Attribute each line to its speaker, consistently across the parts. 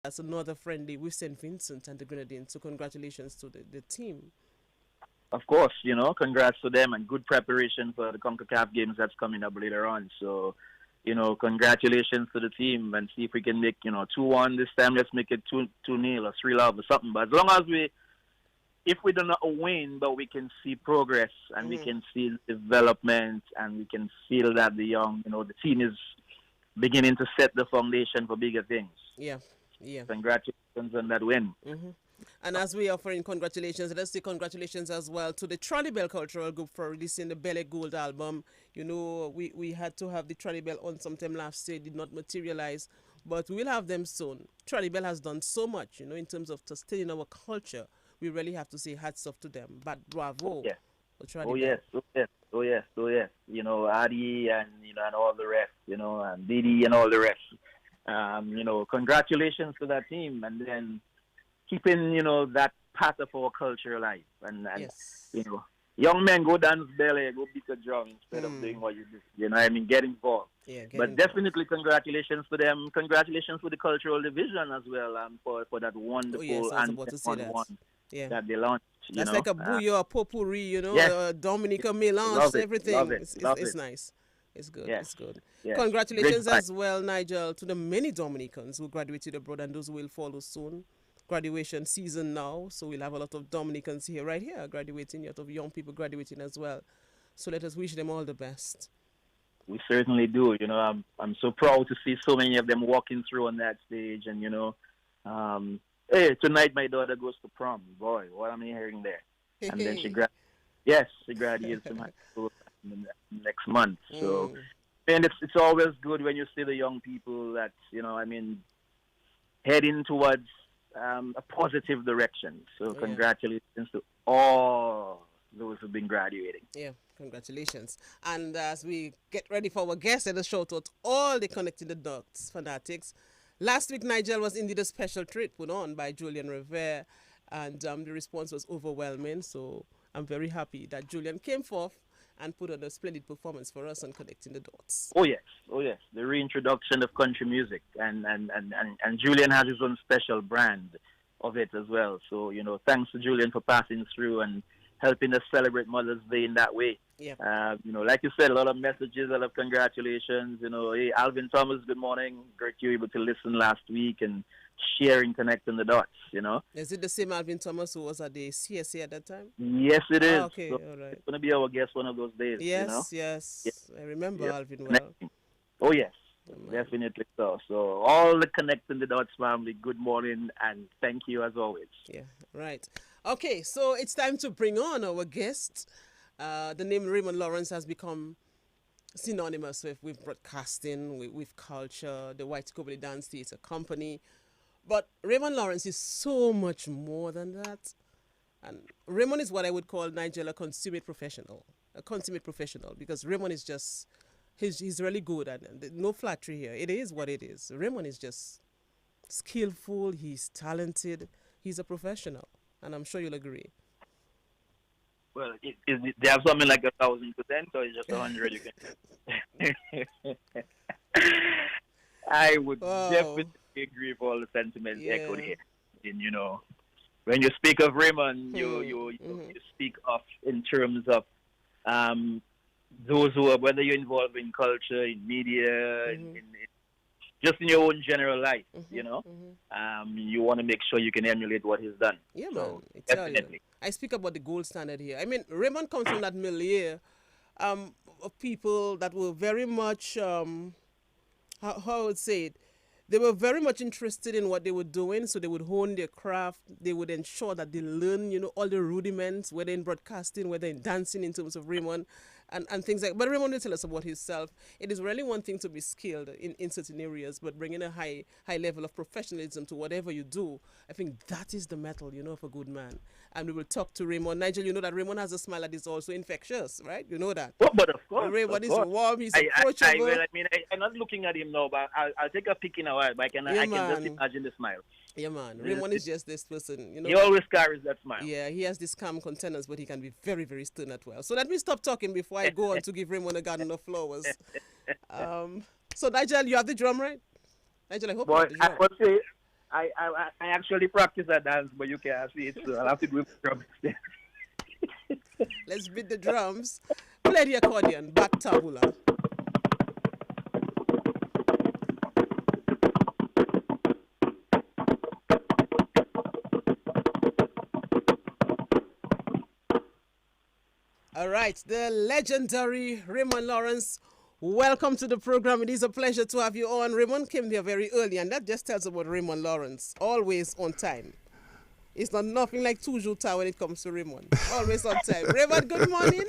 Speaker 1: That's another friendly with St. Vincent and the Grenadines. So congratulations to the team.
Speaker 2: Of course, congrats to them and good preparation for the CONCACAF games that's coming up later on. So, congratulations to the team and see if we can make, 2-1 this time. Let's make it 2-0 or 3-love or something. But as long as if we do not win, but we can see progress and we can see development and we can feel that the young, the team is beginning to set the foundation for bigger things.
Speaker 1: Yeah, yeah.
Speaker 2: Congratulations on that win.
Speaker 1: And as we are offering congratulations, let's say congratulations as well to the Trolley Bell Cultural Group for releasing the Belly Gold album. We had to have the Trolley Bell on sometime last year, did not materialize, but we will have them soon. Trolley Bell has done so much, in terms of sustaining our culture. We really have to say hats off to them. But bravo.
Speaker 2: Yes.
Speaker 1: Oh yes.
Speaker 2: Adi and and all the rest, and Didi and all the rest. Congratulations to that team, and then keeping that part of our culture alive. And
Speaker 1: yes.
Speaker 2: Young men go dance belly, go beat the drum instead of doing what you do. Get involved.
Speaker 1: Yeah,
Speaker 2: but definitely congratulations to them. Congratulations to the cultural division as well for that wonderful that they launched.
Speaker 1: That's like a bouillon, a potpourri,
Speaker 2: yes.
Speaker 1: Dominica melange, everything. It's nice. It's good. Yes. It's good. Yes. Congratulations as well, Nigel, to the many Dominicans who graduated abroad and those who will follow soon. Graduation season now, so we'll have a lot of Dominicans right here graduating, a lot of young people graduating as well. So let us wish them all the best.
Speaker 2: We certainly do. I'm so proud to see so many of them walking through on that stage, and hey, tonight my daughter goes to prom. Boy, what am I hearing there? And then she graduates from high school next month. So, and it's always good when you see the young people that heading towards a positive direction. So congratulations to all those who've been graduating.
Speaker 1: Yeah, congratulations. And as we get ready for our guests, let us shout out all the Connecting the Dots fanatics. Last week, Nigel was indeed a special treat put on by Julian Rivera, and the response was overwhelming. So I'm very happy that Julian came forth and put on a splendid performance for us on Connecting the Dots.
Speaker 2: Oh yes. The reintroduction of country music, and Julian has his own special brand of it as well. So thanks to Julian for passing through and helping us celebrate Mother's Day in that way.
Speaker 1: Yeah.
Speaker 2: Like you said, a lot of messages, a lot of congratulations. Hey, Alvin Thomas, good morning. Great you were able to listen last week and sharing, connecting the dots.
Speaker 1: Is it the same Alvin Thomas who was at the CSA at that time?
Speaker 2: Yes, it is.
Speaker 1: Okay,
Speaker 2: so
Speaker 1: all right.
Speaker 2: It's going to be our guest one of those days.
Speaker 1: Yes. I remember Alvin well.
Speaker 2: Oh, yes. Definitely so. So all the Connecting the Dots family, good morning and thank you as always.
Speaker 1: Yeah, right. Okay, so it's time to bring on our guest. The name Raymond Lawrence has become synonymous with broadcasting, with culture, the White Kobili Dance Theatre Company. But Raymond Lawrence is so much more than that. And Raymond is what I would call, Nigel, a consummate professional. Because Raymond is just, he's really good. And no flattery here. It is what it is. Raymond is just skillful. He's talented. He's a professional. And I'm sure you'll agree.
Speaker 2: Well, they have something like 1,000%, or it's just 100 you can. I would definitely agree with all the sentiments echoed here. And, when you speak of Raymond, you speak of in terms of those who are, whether you're involved in culture, in media, just in your own general life, you want to make sure you can emulate what he's done.
Speaker 1: Yeah,
Speaker 2: so,
Speaker 1: man.
Speaker 2: Definitely.
Speaker 1: I speak about the gold standard here. I mean, Raymond comes from that milieu of people that were very much, how I would say it, they were very much interested in what they were doing, so they would hone their craft. They would ensure that they learn, all the rudiments, whether in broadcasting, whether in dancing, in terms of Raymond, and things like. But Raymond will tell us about himself. It is really one thing to be skilled in certain areas, but bringing a high level of professionalism to whatever you do, I think that is the metal, of a good man. And we will talk to Raymond. Nigel, you know that Raymond has a smile that is also infectious, right? You know that.
Speaker 2: Oh, but of course.
Speaker 1: Raymond is warm. He's approachable.
Speaker 2: I'm not looking at him now, but I'll take a peek in a while. But I can just imagine the smile.
Speaker 1: Yeah, man. Raymond is just this person.
Speaker 2: He always carries that smile.
Speaker 1: Yeah, he has this calm countenance, but he can be very, very stern as well. So let me stop talking before I go on to give Raymond a garden of flowers. So, Nigel, you have the drum, right? Nigel, I hope you have the drum.
Speaker 2: I actually practice a dance, but you can't see it, so I'll have to do it with drums instead.
Speaker 1: Let's beat the drums. Play the accordion, back tabula. All right, the legendary Raymond Lawrence. Welcome to the program. It is a pleasure to have you on. Raymond came here very early, and that just tells about Raymond Lawrence. Always on time. It's not nothing like toujours tard when it comes to Raymond. Always on time. Raymond, good morning.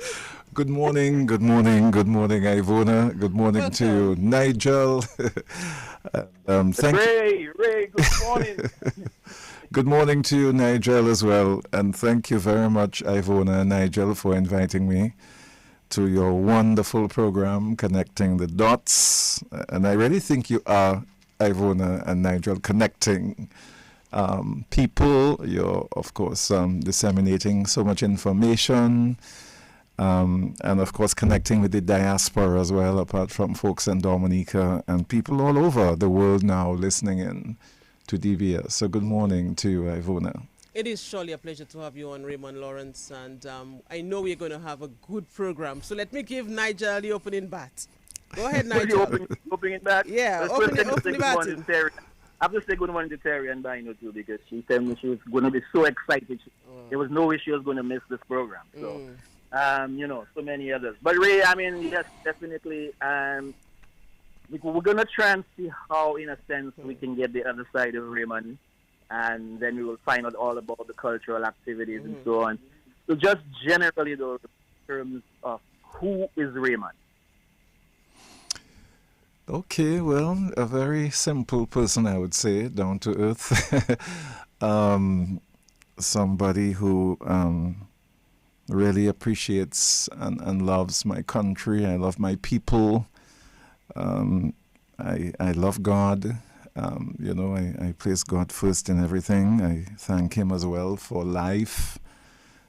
Speaker 3: Good morning, good morning, good morning, Ivona. Good morning to you, Nigel. Thank you.
Speaker 2: Ray, good morning.
Speaker 3: Good morning to you, Nigel, as well. And thank you very much, Ivona and Nigel, for inviting me to your wonderful program, Connecting the Dots. And I really think you are, Ivona and Nigel, connecting people. You're, of course, disseminating so much information. And, of course, connecting with the diaspora as well, apart from folks in Dominica and people all over the world now listening in to DBS. So good morning to you, Ivona.
Speaker 1: It is surely a pleasure to have you on, Raymond Lawrence, and I know we're going to have a good program. So let me give Nigel the opening bat. Go ahead, Nigel.
Speaker 2: Opening bat?
Speaker 1: Yeah, open the batting.
Speaker 2: I have to say good morning to Terry and Bino too, because she told me she was going to be so excited. There was no way she was going to miss this program. So, so many others. But Ray, I mean, yes, definitely. We're going to try and see how, in a sense, we can get the other side of Raymond. And then we will find out all about the cultural activities and so on. So just generally, though, in terms of who is Raymond?
Speaker 3: Okay, well, a very simple person, I would say, down to earth. Somebody who really appreciates and loves my country. I love my people. I love God. I place God first in everything. I thank Him as well for life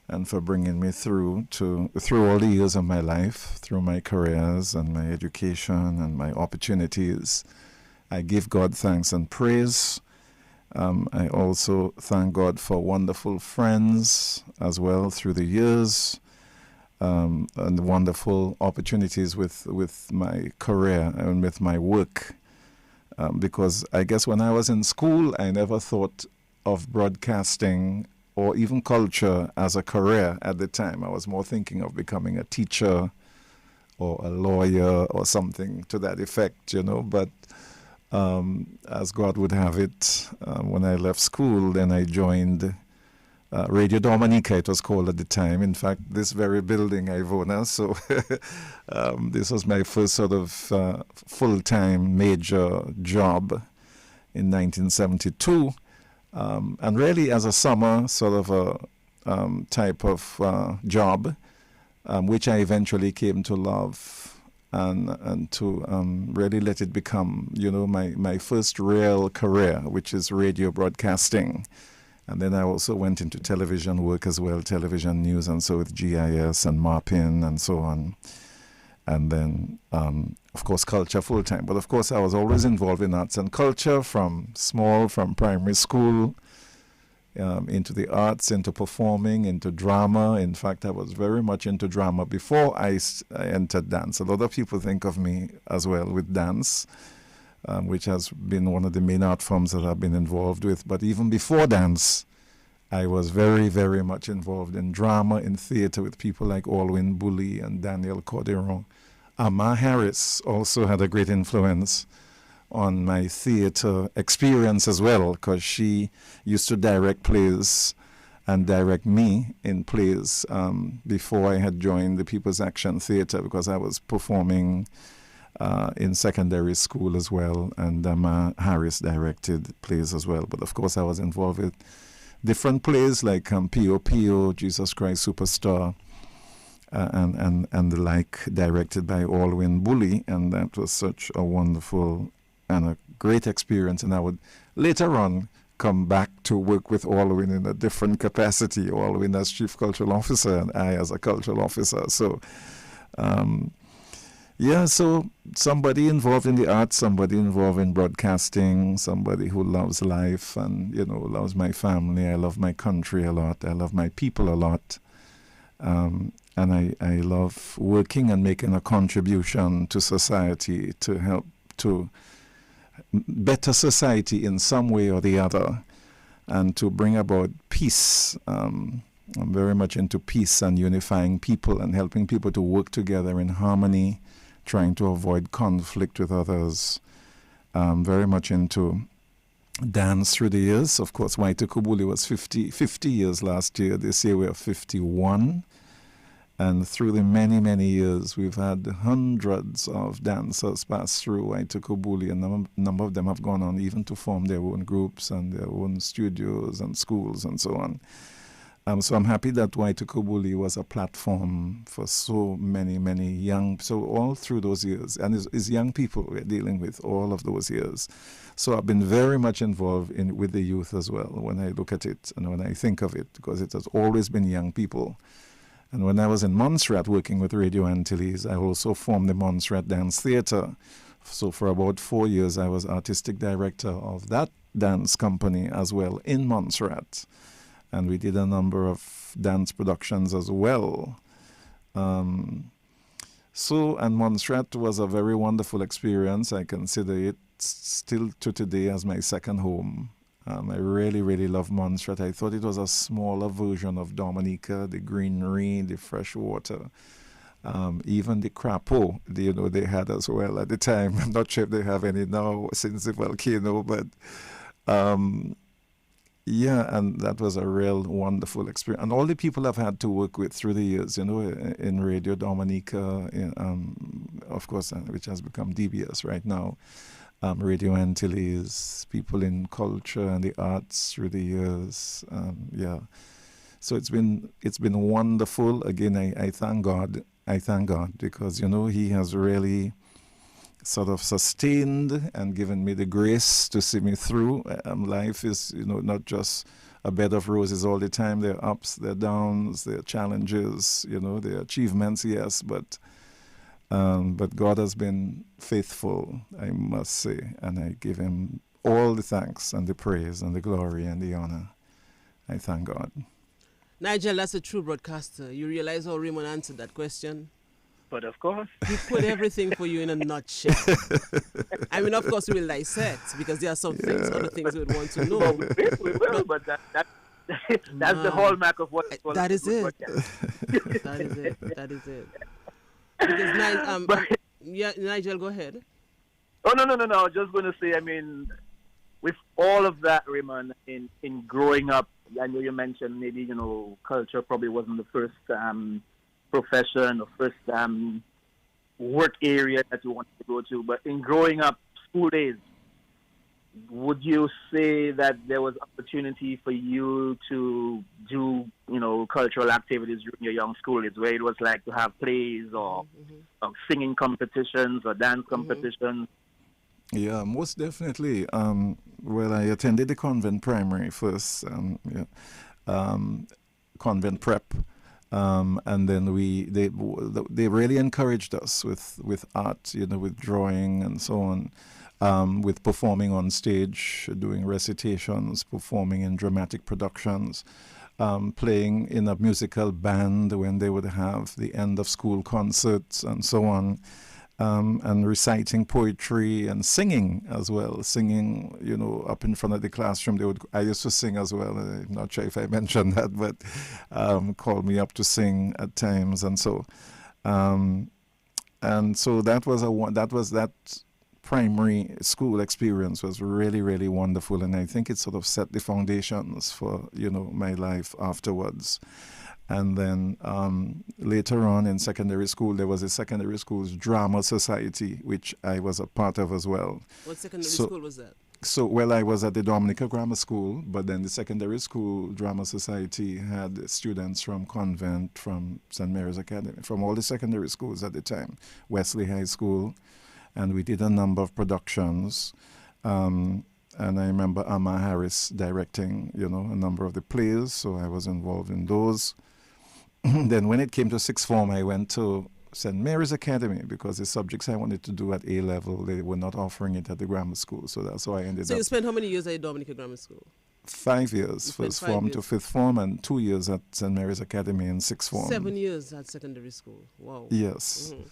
Speaker 3: and for bringing me through all the years of my life, through my careers and my education and my opportunities. I give God thanks and praise. I also thank God for wonderful friends as well through the years. And wonderful opportunities with my career and with my work. Because I guess when I was in school, I never thought of broadcasting or even culture as a career at the time. I was more thinking of becoming a teacher or a lawyer or something to that effect, But as God would have it, when I left school, then I joined Radio Dominica, it was called at the time. In fact, this very building, Ivona. So this was my first sort of full-time major job in 1972. And really as a summer sort of a type of job, which I eventually came to love and to really let it become, my first real career, which is radio broadcasting. And then I also went into television work as well, television news, and so with GIS and MARPIN and so on. And then, of course, culture full-time. But, of course, I was always involved in arts and culture from primary school, into the arts, into performing, into drama. In fact, I was very much into drama before I entered dance. A lot of people think of me as well with dance. Which has been one of the main art forms that I've been involved with. But even before dance, I was very, very much involved in drama, in theater with people like Alwyn Bully and Daniel Corderon. Amma Harris also had a great influence on my theater experience as well, because she used to direct plays and direct me in plays before I had joined the People's Action Theater, because I was performing in secondary school as well, and Harris directed plays as well. But of course I was involved with different plays like P.O.P.O., Jesus Christ Superstar, and the like, directed by Alwyn Bully, and that was such a wonderful and a great experience. And I would later on come back to work with Alwyn in a different capacity, Alwyn as Chief Cultural Officer and I as a Cultural Officer. So Yeah, so somebody involved in the arts, somebody involved in broadcasting, somebody who loves life and, loves my family. I love my country a lot. I love my people a lot. And I love working and making a contribution to society to help to better society in some way or the other and to bring about peace. I'm very much into peace and unifying people and helping people to work together in harmony, trying to avoid conflict with others. Very much into dance through the years. Of course, Waito Kubuli was 50 years last year. This year we are 51. And through the many, many years, we've had hundreds of dancers pass through Waito Kubuli, and a number of them have gone on even to form their own groups and their own studios and schools and so on. So I'm happy that Waito Kubuli was a platform for so many, many young, so all through those years, and it's young people we're dealing with all of those years. So I've been very much involved with the youth as well when I look at it and when I think of it, because it has always been young people. And when I was in Montserrat working with Radio Antilles, I also formed the Montserrat Dance Theatre. So for about 4 years, I was artistic director of that dance company as well in Montserrat. And we did a number of dance productions as well. And Montserrat was a very wonderful experience. I consider it still to today as my second home. I really, really love Montserrat. I thought it was a smaller version of Dominica, the greenery, the fresh water, even the crapo, they had as well at the time. I'm not sure if they have any now since the volcano, but yeah, and that was a real wonderful experience. And all the people I've had to work with through the years, in Radio Dominica, of course, which has become DBS right now. Radio Antilles, people in culture and the arts through the years. Yeah, so it's been wonderful. Again, I thank God. I thank God because He has really sort of sustained and given me the grace to see me through. Life is not just a bed of roses all the time. There are ups, there are downs, there are challenges. There are achievements, yes, but God has been faithful, I must say, and I give Him all the thanks and the praise and the glory and the honor. I thank God.
Speaker 1: Nigel, that's a true broadcaster. You realize how Raymond answered that question?
Speaker 2: But of course.
Speaker 1: He put everything for you in a nutshell. I mean, of course, we will dissect because there are some things, other things we would want to know.
Speaker 2: We will, but that's the hallmark of what it's
Speaker 1: that is it. That is it. That is it. Because Nigel, go ahead.
Speaker 2: Oh, no. I was just going to say, I mean, with all of that, Raymond, in growing up, I know you mentioned maybe, culture probably wasn't the first profession or first work area that you wanted to go to. But in growing up, school days, would you say that there was opportunity for you to do, cultural activities during your young school days, where it was like to have plays or singing competitions or dance competitions?
Speaker 3: Yeah, most definitely. Well, I attended the convent primary first, convent prep. And then they really encouraged us with art, with drawing and so on, with performing on stage, doing recitations, performing in dramatic productions, playing in a musical band when they would have the end of school concerts and so on, and reciting poetry and singing as well, up in front of the classroom. I used to sing as well. I'm not sure if I mentioned that, but called me up to sing at times, and so that primary school experience was really, really wonderful, and I think it sort of set the foundations for my life afterwards. And then later on in secondary school, there was a secondary school's drama society, which I was a part of as well.
Speaker 1: What secondary school was that?
Speaker 3: So, well, I was at the Dominica Grammar School, but then the secondary school drama society had students from convent, from St. Mary's Academy, from all the secondary schools at the time, Wesley High School, and we did a number of productions. And I remember Amma Harris directing, a number of the plays, so I was involved in those. Then when it came to sixth form, I went to St. Mary's Academy because the subjects I wanted to do at A level, they were not offering it at the grammar school. So that's how I ended
Speaker 1: So
Speaker 3: up.
Speaker 1: you spent how many years at Dominica Grammar School?
Speaker 3: 5 years,
Speaker 1: You spent
Speaker 3: first
Speaker 1: 5
Speaker 3: form
Speaker 1: years.
Speaker 3: to fifth form, and 2 years at St. Mary's Academy in sixth form.
Speaker 1: 7 years at secondary school. Wow.
Speaker 3: Yes.
Speaker 1: Mhm.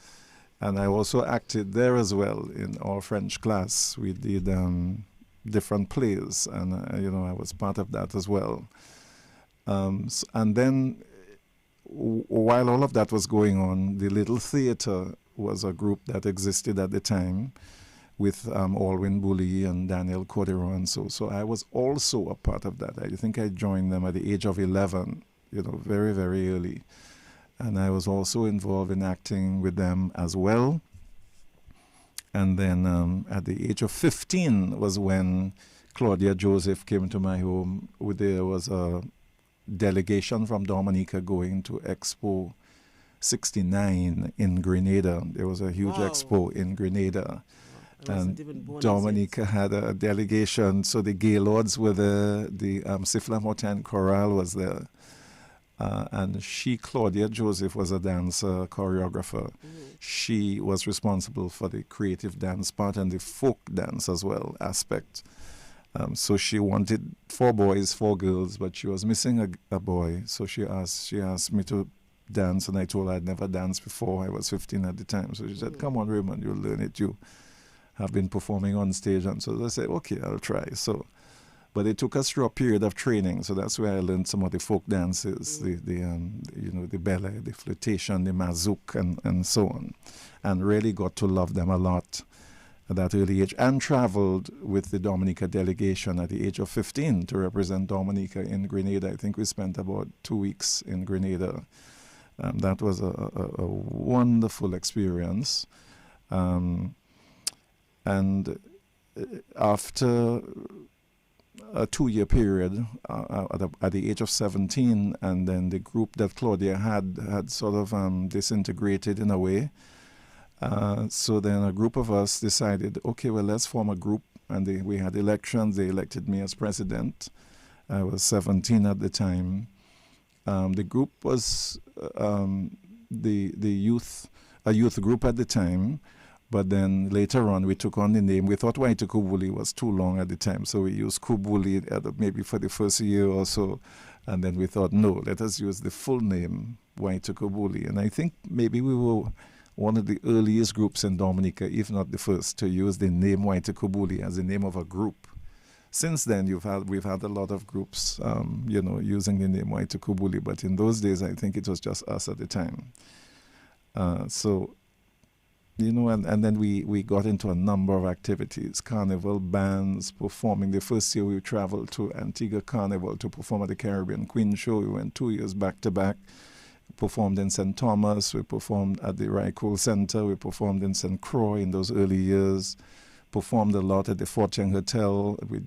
Speaker 3: And I also acted there as well in our French class. We did different plays, and I was part of that as well. And then, while all of that was going on, the Little Theatre was a group that existed at the time with Alwyn Bully and Daniel Cordero and so I was also a part of that. I think I joined them at the age of 11, very, very early. And I was also involved in acting with them as well. And then at the age of 15 was when Claudia Joseph came to my home. There was a delegation from Dominica going to Expo 69 in Grenada. There was a huge
Speaker 1: Wow.
Speaker 3: expo in Grenada.
Speaker 1: I wasn't even born
Speaker 3: Dominica had a delegation, so the Gaylords were there, the Siffla Mountain Chorale was there. And Claudia Joseph, was a dancer, choreographer. She was responsible for the creative dance part and the folk dance as well aspect. So she wanted 4 boys, 4 girls, but she was missing a boy. So she asked me to dance, and I told her I'd never danced before. I was 15 at the time. So she said, "Come on, Raymond, you'll learn it. You have been performing on stage." And so I said, "Okay, I'll try." But it took us through a period of training. So that's where I learned some of the folk dances, the ballet, the flirtation, the mazouk, and so on, and really got to love them a lot at that early age, and traveled with the Dominica delegation at the age of 15 to represent Dominica in Grenada. I think we spent about 2 weeks in Grenada. That was a wonderful experience. And after a 2-year period, at the age of 17, and then the group that Claudia had sort of disintegrated in a way. So then a group of us decided, okay, well, let's form a group. And we had elections. They elected me as president. I was 17 at the time. The group was a youth group at the time. But then later on, we took on the name. We thought Waita Kubuli was too long at the time, so we used Kubuli maybe for the first year or so. And then we thought, no, let us use the full name, Waita Kubuli. And I think maybe we were one of the earliest groups in Dominica, if not the first, to use the name Waita Kubuli as the name of a group. Since then, we've had a lot of groups, using the name Waita Kubuli. But in those days, I think it was just us at the time. And then we got into a number of activities, carnival bands, performing. The first year we traveled to Antigua Carnival to perform at the Caribbean Queen Show. We went 2 years back to back, performed in St. Thomas, we performed at the Rycool Center, we performed in St. Croix in those early years, performed a lot at the Fort Young Hotel. We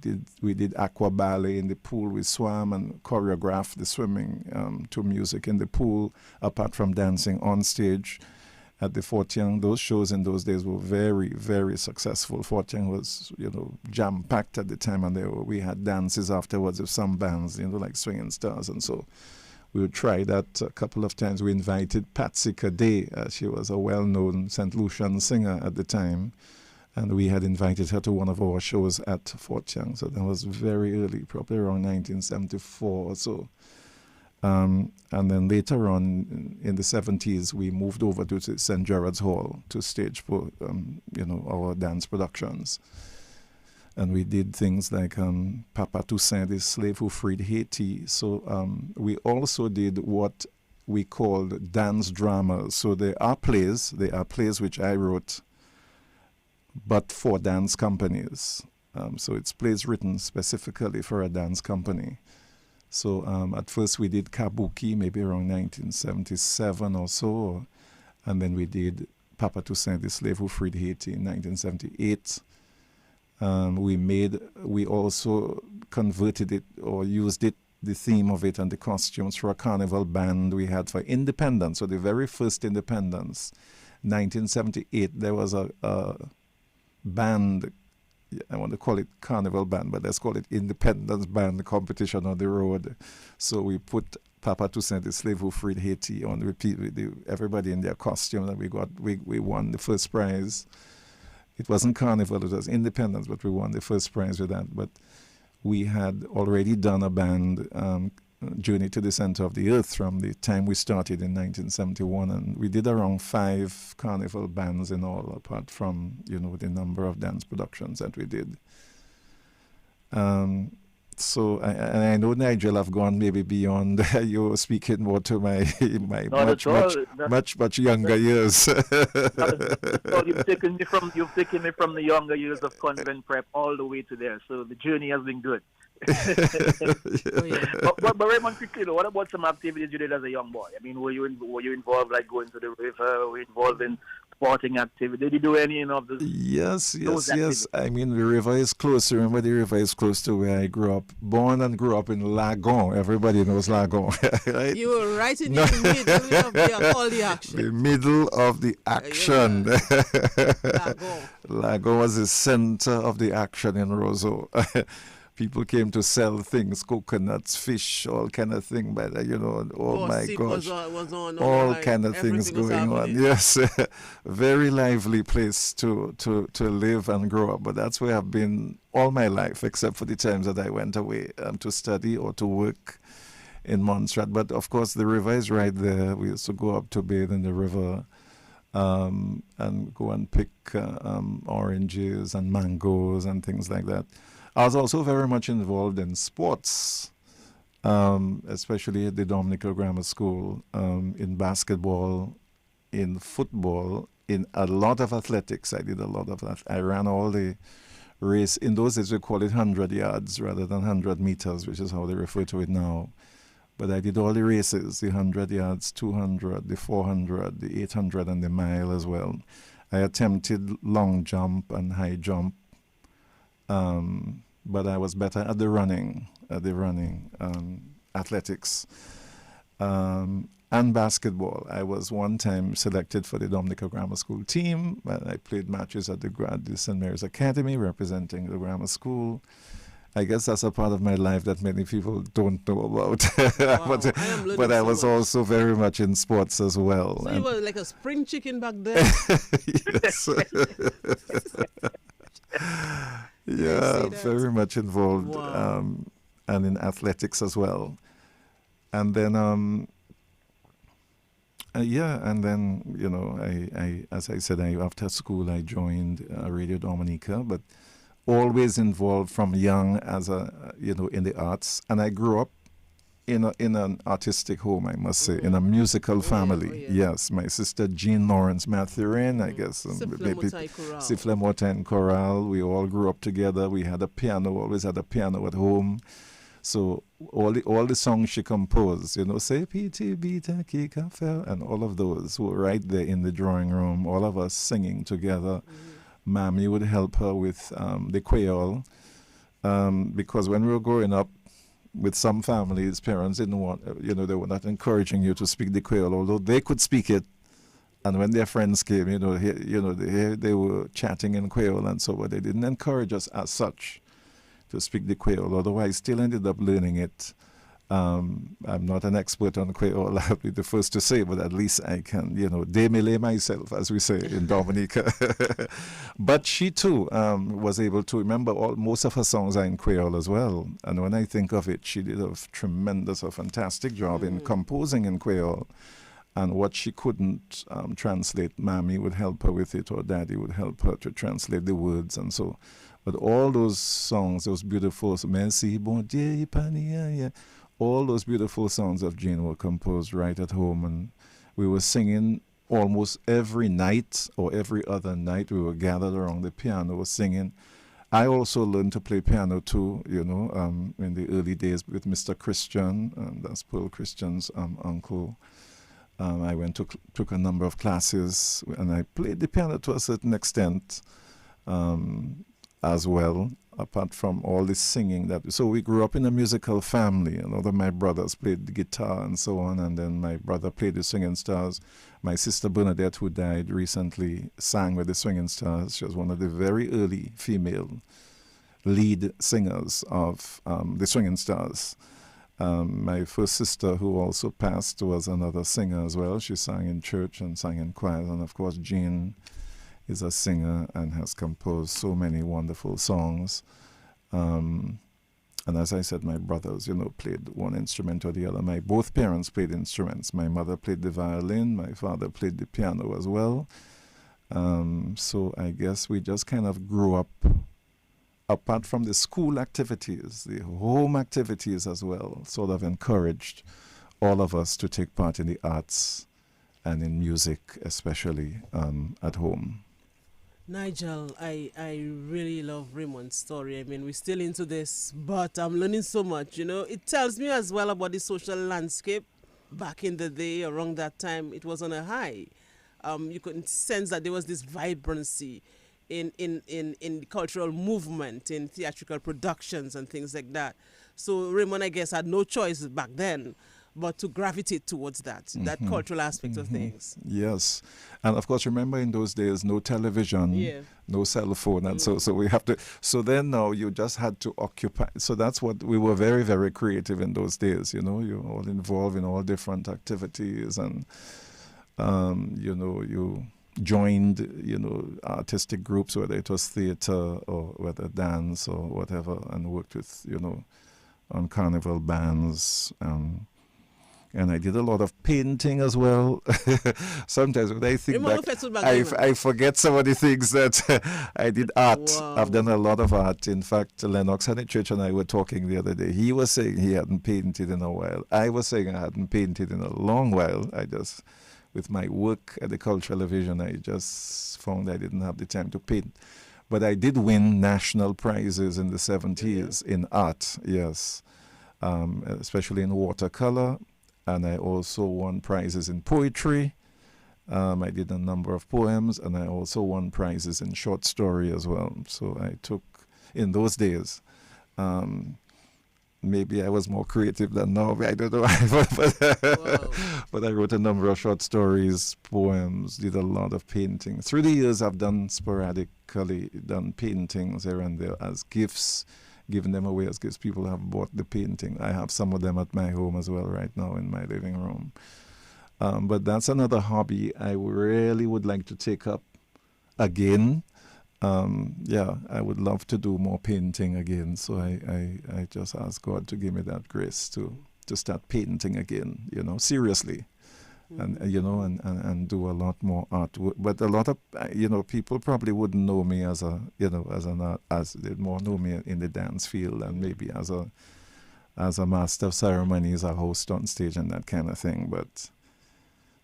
Speaker 3: did aqua ballet in the pool. We swam and choreographed the swimming to music in the pool, apart from dancing on stage. At the Fort Young, those shows in those days were very, very successful. Fort Young was, jam-packed at the time, and we had dances afterwards with some bands, like Swinging Stars, and so we would try that a couple of times. We invited Patsy Cadet. She was a well-known St. Lucian singer at the time, and we had invited her to one of our shows at Fort Young. So that was very early, probably around 1974 or so. And then later on, in the 70s, we moved over to St. Gerard's Hall to stage for, our dance productions. And we did things like Papa Toussaint, the slave who freed Haiti. So we also did what we called dance dramas. So there are plays which I wrote, but for dance companies. So it's plays written specifically for a dance company. So at first we did Kabuki, maybe around 1977 or so, and then we did Papa Toussaint, the slave who freed Haiti in 1978. We also converted it or used it, the theme of it and the costumes for a carnival band we had for Independence. So the very first Independence, 1978, there was a band. I want to call it Carnival Band, but let's call it Independence Band competition on the road. So we put Papa Toussaint, the slave who freed Haiti, on repeat with everybody in their costume, and we won the first prize. It wasn't Carnival, it was Independence, but we won the first prize with that. But we had already done a band, Journey to the Center of the Earth, from the time we started in 1971, and we did around 5 Carnival bands in all, apart from, the number of dance productions that we did. So I know Nigel have gone maybe beyond you speaking more to my much younger years.
Speaker 2: You've taken me from the younger years of convent prep all the way to there. So the journey has been good.
Speaker 1: Oh, yeah.
Speaker 2: but Raymond, quickly, what about some activities you did as a young boy? I mean, were you involved, like going to the river? Were you involved in sporting activity? Did you do any of the?
Speaker 3: Yes. I mean, the river is close. Remember, the river is close to where I grew up. Born and grew up in Lagon. Everybody knows Lagon, right?
Speaker 1: You were right in the middle of all the action.
Speaker 3: The middle of the action. Lagon was the center of the action in Roseau. People came to sell things, coconuts, fish, all kind of thing. But oh my gosh,
Speaker 1: was on,
Speaker 3: all kind of things going on. Yes, very lively place to live and grow up. But that's where I've been all my life, except for the times that I went away to study or to work in Montserrat. But of course, the river is right there. We used to go up to bathe in the river. And go and pick oranges and mangoes and things like that. I was also very much involved in sports, especially at the Dominical Grammar School, in basketball, in football, in a lot of athletics. I did a lot of that. I ran all the race. In those days, we call it 100 yards rather than 100 meters, which is how they refer to it now. But I did all the races, the 100 yards, 200, the 400, the 800, and the mile as well. I attempted long jump and high jump. But I was better at the running, athletics, and basketball. I was one time selected for the Dominical Grammar School team, and I played matches at the St. Mary's Academy representing the grammar school. I guess that's a part of my life that many people don't know about.
Speaker 1: Wow,
Speaker 3: but I was also very much in sports as well.
Speaker 1: So you were like a spring chicken back then?
Speaker 3: Yes. Yeah, very much involved,
Speaker 1: Wow.
Speaker 3: and in athletics as well. And then, I as I said, after school I joined Radio Dominica, but always involved from young as in the arts. And I grew up in an artistic home, I must say, in a musical family. Yes, my sister Jean Lawrence Mathurin, I guess. Siffle Motin Chorale. We all grew up together. We had a piano, always had a piano at home. So all the songs she composed, say P.T. Beta Kika Fel, and all of those were right there in the drawing room, all of us singing together. Mammy would help her with the Creole, because when we were growing up, with some families, parents didn't want, they were not encouraging you to speak the Creole, although they could speak it. And when their friends came, they were chatting in Creole and so, but they didn't encourage us as such to speak the Creole, although I still ended up learning it. I'm not an expert on Creole, I'll be the first to say, but at least I can, démêler myself, as we say in Dominica. But she too was able to remember most of her songs are in Creole as well. And when I think of it, she did a fantastic job in composing in Creole. And what she couldn't translate, Mammy would help her with it, or Daddy would help her to translate the words and so. But all those songs, those beautiful, Merci, bon Dieu, Pania, all those beautiful songs of Jane were composed right at home, and we were singing almost every night or every other night. We were gathered around the piano singing. I also learned to play piano too, in the early days with Mr. Christian, that's Pearl Christian's uncle. I took a number of classes, and I played the piano to a certain extent as well, apart from all the singing. So we grew up in a musical family. My brothers played the guitar and so on, and then my brother played the Swinging Stars. My sister Bernadette, who died recently, sang with the Swinging Stars. She was one of the very early female lead singers of the Swinging Stars. My first sister, who also passed, was another singer as well. She sang in church and sang in choirs. And of course, Jean is a singer and has composed so many wonderful songs. And as I said, my brothers, played one instrument or the other. Both parents played instruments. My mother played the violin. My father played the piano as well. So I guess we just kind of grew up, apart from the school activities, the home activities as well, sort of encouraged all of us to take part in the arts and in music, especially at home.
Speaker 1: Nigel, I really love Raymond's story. I mean, we're still into this, but I'm learning so much. It tells me as well about the social landscape back in the day. Around that time, it was on a high. You could sense that there was this vibrancy in the cultural movement, in theatrical productions and things like that. So Raymond, I guess, had no choice back then but to gravitate towards that cultural aspect of things.
Speaker 3: Yes. And of course, remember in those days, no television, no cell phone. And so we have to, so then now you just had to occupy. So that's what, we were very, very creative in those days, you're all involved in all different activities and, you joined, artistic groups, whether it was theater or whether dance or whatever, and worked with, on carnival bands, and I did a lot of painting as well. Sometimes when I think back, I forget some of the things that I did art. Wow. I've done a lot of art. In fact, Lennox Honeychurch and I were talking the other day. He was saying he hadn't painted in a while. I was saying I hadn't painted in a long while. With my work at the Cultural Division, I just found I didn't have the time to paint. But I did win national prizes in the 70s in art, yes, especially in watercolor. And I also won prizes in poetry. I did a number of poems, and I also won prizes in short story as well. So I took, in those days, maybe I was more creative than now. I don't know. But I wrote a number of short stories, poems, did a lot of painting. Through the years, I've done sporadically paintings here and there as gifts, giving them away as gifts. People have bought the painting. I have some of them at my home as well right now in my living room. But that's another hobby I really would like to take up again. I would love to do more painting again. So I just ask God to give me that grace to start painting again, seriously. And and do a lot more art. But a lot of people probably wouldn't know me as as they more know me in the dance field and maybe as a master of ceremonies, a host on stage and that kind of thing. But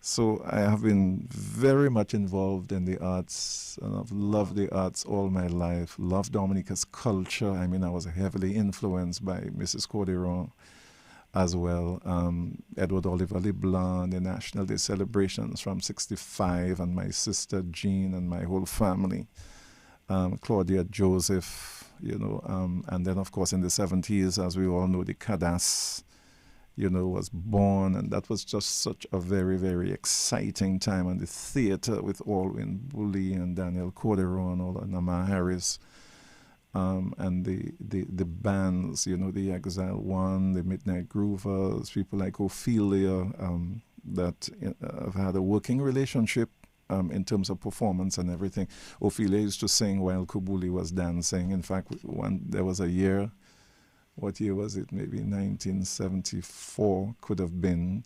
Speaker 3: so I have been very much involved in the arts, and I've loved the arts all my life. Loved Dominica's culture. I mean, I was heavily influenced by Mrs. Corderon as well. Edward Oliver LeBlanc, the National Day celebrations from '65, and my sister Jean and my whole family. Claudia Joseph, and then of course in the 70s, as we all know, the Cadas, was born, and that was just such a very, very exciting time. And the theater with Alwyn Bully and Daniel Corderon, all and Nama Harris, and the bands, the Exile One, the Midnight Groovers, people like Ophelia, that have had a working relationship in terms of performance and everything. Ophelia used to sing while Kubuli was dancing. In fact, there was a year, what year was it? Maybe 1974 could have been,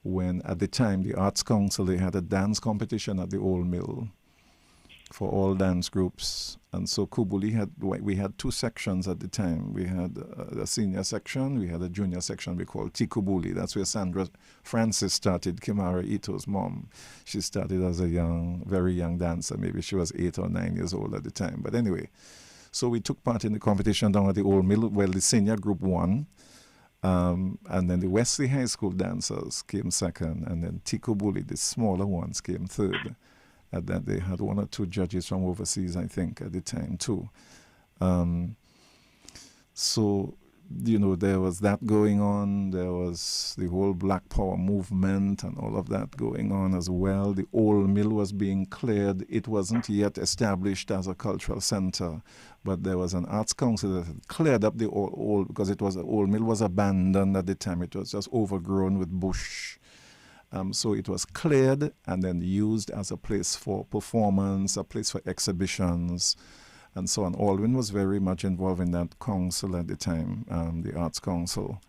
Speaker 3: when at the time the Arts Council, they had a dance competition at the Old Mill for all dance groups. And so Kubuli we had two sections at the time. We had a senior section, we had a junior section we called T Kubuli. That's where Sandra Francis started, Kimara Ito's mom. She started as a very young dancer. Maybe she was 8 or 9 years old at the time. But anyway, so we took part in the competition down at the Old Mill. Well, the senior group won. And then the Wesley High School dancers came second. And then Tikobuli, the smaller ones, came third. And then they had 1 or 2 judges from overseas, I think, at the time too. So there was that going on. There was the whole Black Power movement and all of that going on as well. The old mill was being cleared. It wasn't yet established as a cultural center, but there was an arts council that had cleared up the old because the old mill was abandoned at the time. It was just overgrown with bush. So it was cleared and then used as a place for performance, a place for exhibitions, and so on. Alwyn was very much involved in that council at the time, the Arts Council.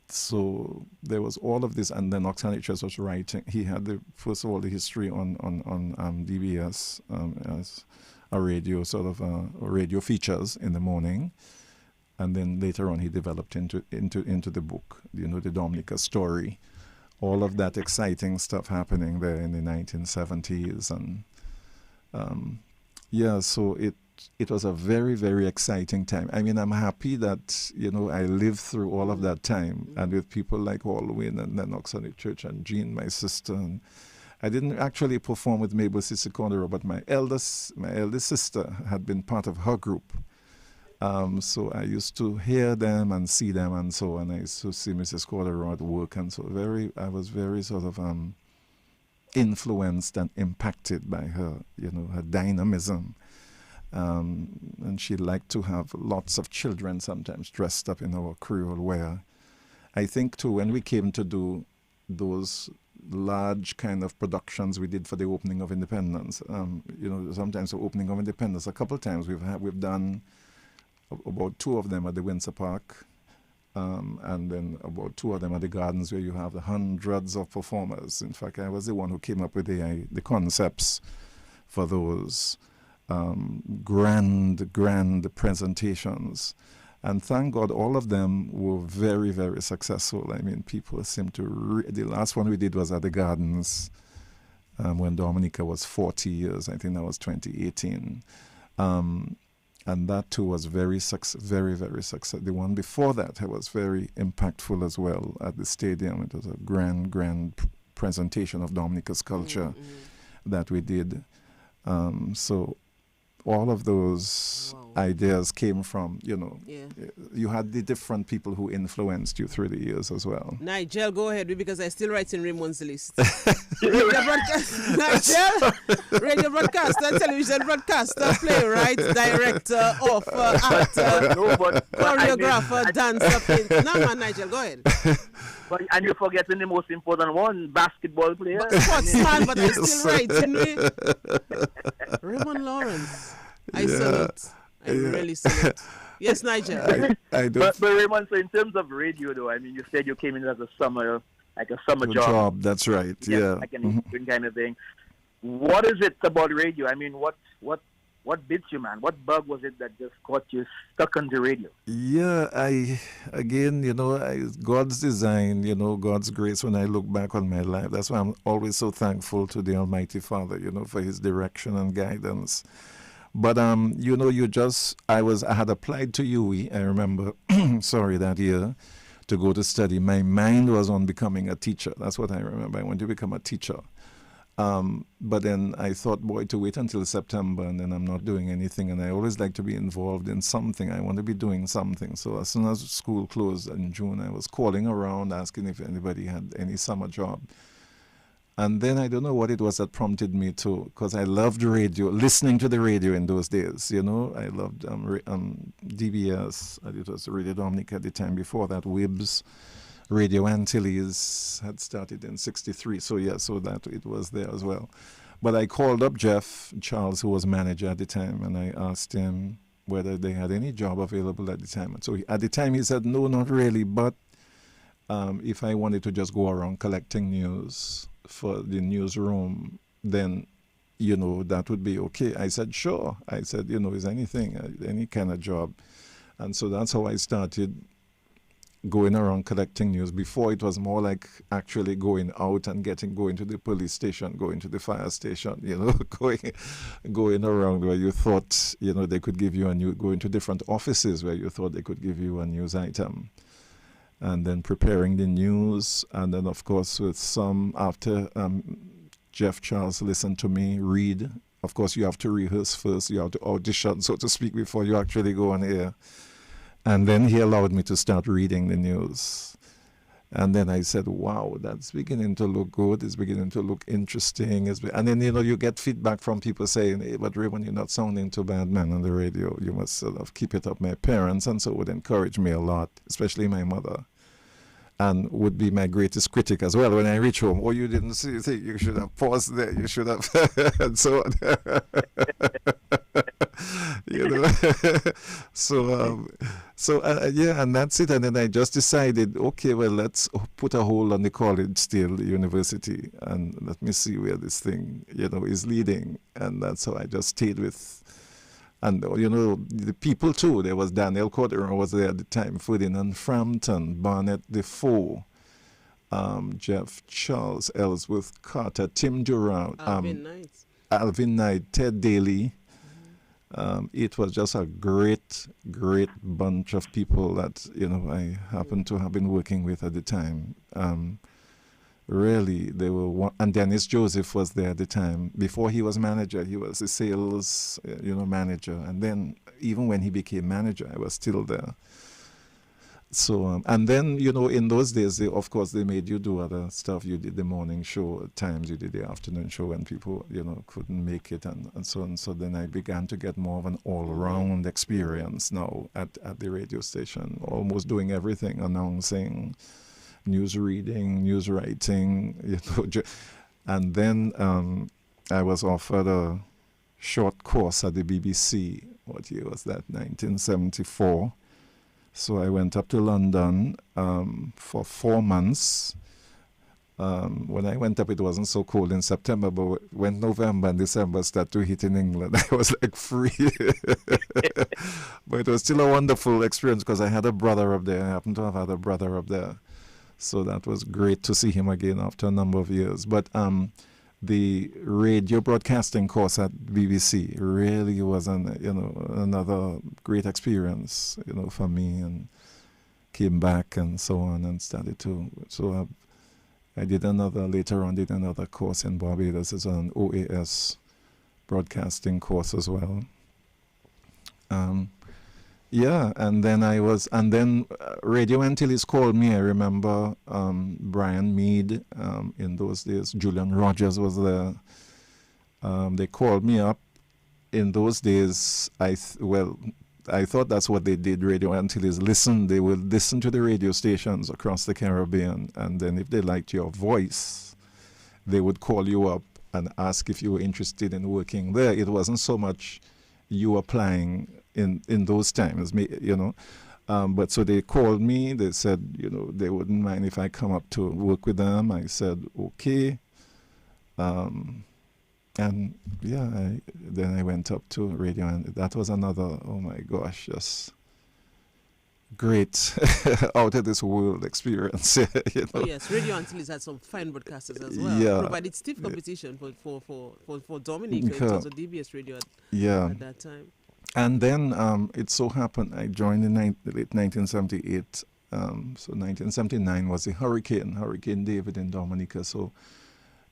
Speaker 3: So there was all of this, and then Oxford was writing. He had first of all the history on DBS as a radio radio features in the morning, and then later on he developed into the book, the Dominica story, all of that exciting stuff happening there in the 1970s and. So it was a very, very exciting time. I mean, I'm happy that, I lived through all of that time and with people like Alwyn and then Oxford Church and Jean, my sister. And I didn't actually perform with Mabel Sissy Cordero, but my eldest sister had been part of her group. So I used to hear them and see them and so on. I used to see Mrs. Cordero at work and so I was very sort of influenced and impacted by her, her dynamism. And she liked to have lots of children sometimes dressed up in our Creole wear. I think too, when we came to do those large kind of productions we did for the opening of Independence, sometimes the opening of Independence, a couple of times we've done about 2 of them at the Windsor Park. And then about 2 of them at the Gardens where you have the hundreds of performers. In fact, I was the one who came up with the concepts for those grand presentations. And thank God all of them were very, very successful. I mean, people seem to... the last one we did was at the Gardens when Dominica was 40 years. I think that was 2018. And that too was very, very successful. The one before that was very impactful as well at the stadium. It was a grand presentation of Dominica's culture that we did. So all of those ideas came from, you had the different people who influenced you through the years as well.
Speaker 1: Nigel, go ahead, because I'm still writing Raymond's list. Radio broadcaster, television broadcaster, playwright, director, author, actor, choreographer, dancer. No, man, Nigel, go ahead.
Speaker 2: And you're forgetting the most important one, basketball player.
Speaker 1: Sportsman, but I'm still writing. Raymond Lawrence. I salute. I really salute. Yes, Nigel.
Speaker 3: I do.
Speaker 2: But Raymond, so in terms of radio, though, I mean, you said you came in as a summer job.
Speaker 3: That's right. Yeah.
Speaker 2: Like an kind of thing. What is it about radio? I mean, what bit you, man? What bug was it that just got you stuck on the radio?
Speaker 3: Yeah, God's design, God's grace. When I look back on my life, that's why I'm always so thankful to the Almighty Father, for His direction and guidance. But I had applied to UWI, I remember, that year, to go to study. My mind was on becoming a teacher. That's what I remember. I wanted to become a teacher. But then I thought, to wait until September and then I'm not doing anything. And I always like to be involved in something. I want to be doing something. So as soon as school closed in June, I was calling around asking if anybody had any summer job. And then I don't know what it was that prompted me to, because I loved radio, listening to the radio in those days, I loved DBS, it was Radio Dominica at the time. Before that, WIBS, Radio Antilles had started in 1963, so that it was there as well. But I called up Jeff Charles, who was manager at the time, and I asked him whether they had any job available at the time. And so at the time he said, no, not really, but if I wanted to just go around collecting news for the newsroom, then, that would be okay. I said, sure. I said, is anything, any kind of job. And so that's how I started going around collecting news. Before, it was more like actually going out and going to the police station, going to the fire station, going around where you thought, they could give you going to different offices where you thought they could give you a news item. And then preparing the news, and then of course with some after Jeff Charles listened to me read of course, you have to rehearse first. You have to audition, so to speak, before you actually go on air. And then he allowed me to start reading the news. And then I said, wow, that's beginning to look good. It's beginning to look interesting. And then, you get feedback from people saying, hey, but Raymond, you're not sounding too bad, man, on the radio. You must sort of keep it up. My parents and so would encourage me a lot, especially my mother. And would be my greatest critic as well when I reach home. Oh, you didn't see the thing. You should have paused there. You should have, and so on. Yeah, and that's it. And then I just decided, okay, well, let's put a hold on the college still, university, and let me see where this thing, is leading. And that's how I just stayed with. And, the people too. There was Daniel Corderon was there at the time, Ferdinand Frampton, Barnett Defoe, Jeff Charles, Ellsworth Carter, Tim Durant, Alvin Knight, Ted Daly. It was just a great, great bunch of people that, I happened to have been working with at the time. Really, they were and Dennis Joseph was there at the time. Before he was manager, he was a sales, manager. And then even when he became manager, I was still there. So, and then, in those days, of course, they made you do other stuff. You did the morning show at times, you did the afternoon show when people, couldn't make it and so on. So then I began to get more of an all-round experience now at the radio station, almost doing everything, announcing, news reading, news writing, and then I was offered a short course at the BBC. What year was that? 1974. So I went up to London for 4 months. When I went up, it wasn't so cold in September, but when November and December started to hit in England, I was like free. But it was still a wonderful experience because I had a brother up there. I happened to have had a brother up there. So that was great to see him again after a number of years. But the radio broadcasting course at BBC really was another great experience, for me, and came back and so on and started to. So I did later on did another course in Barbados as an OAS broadcasting course as well. Yeah, and then Radio Antilles called me. I remember Brian Mead in those days. Julian Rogers was there. They called me up. In those days, I thought that's what they did. Radio Antilles they would listen to the radio stations across the Caribbean, and then if they liked your voice, they would call you up and ask if you were interested in working there. It wasn't so much you applying in those times, but so they called me. They said, they wouldn't mind if I come up to work with them. I said, okay. And yeah, then I went up to radio, and that was another, oh my gosh, just great out of this world experience.
Speaker 1: Oh yes, Radio Antilles had some fine broadcasters as well.
Speaker 3: Yeah.
Speaker 1: Provided stiff competition for Dominica in terms of DBS radio at that time.
Speaker 3: And then it so happened I joined in late 1978. So 1979 was the Hurricane David in Dominica. So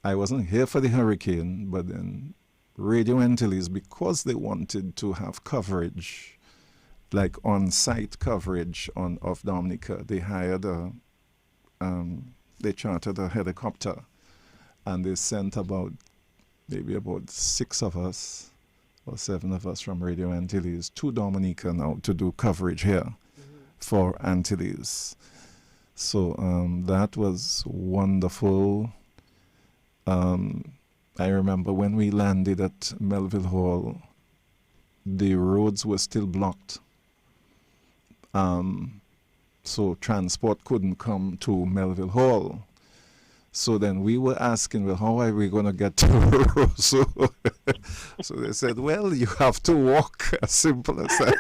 Speaker 3: I wasn't here for the hurricane, but then Radio Antilles, because they wanted to have coverage, like on-site coverage of Dominica, they hired they chartered a helicopter, and they sent maybe about 6 of us or 7 of us from Radio Antilles to Dominica now to do coverage here for Antilles. So that was wonderful. I remember when we landed at Melville Hall, the roads were still blocked. So transport couldn't come to Melville Hall. So then we were asking, well, how are we going to get to Roseau? So they said, well, you have to walk, as simple as that.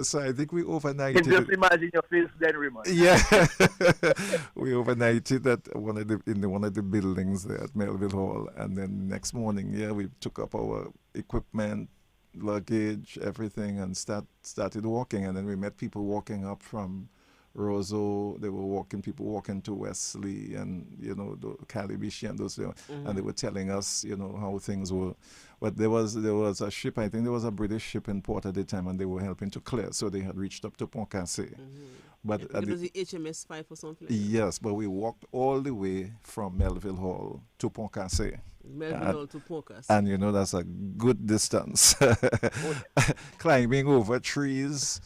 Speaker 3: So I think we overnighted.
Speaker 2: You can just imagine your face then, Raymond.
Speaker 3: Yeah. We overnighted at one of the buildings there at Melville Hall. And then next morning, we took up our equipment, luggage, everything, and started walking. And then we met people walking up from Roseau, they were people walking to Wesley and, the Calibishi and those, and they were telling us, how things were. But there was a ship, I think there was a British ship in port at the time, and they were helping to clear, so they had reached up to Pont Cassé. But
Speaker 1: it was the HMS Fife or something like that.
Speaker 3: Yes, but we walked all the way from Melville Hall to Pont Cassé.
Speaker 1: Melville Hall to Pont Cassé.
Speaker 3: And that's a good distance. Climbing over trees,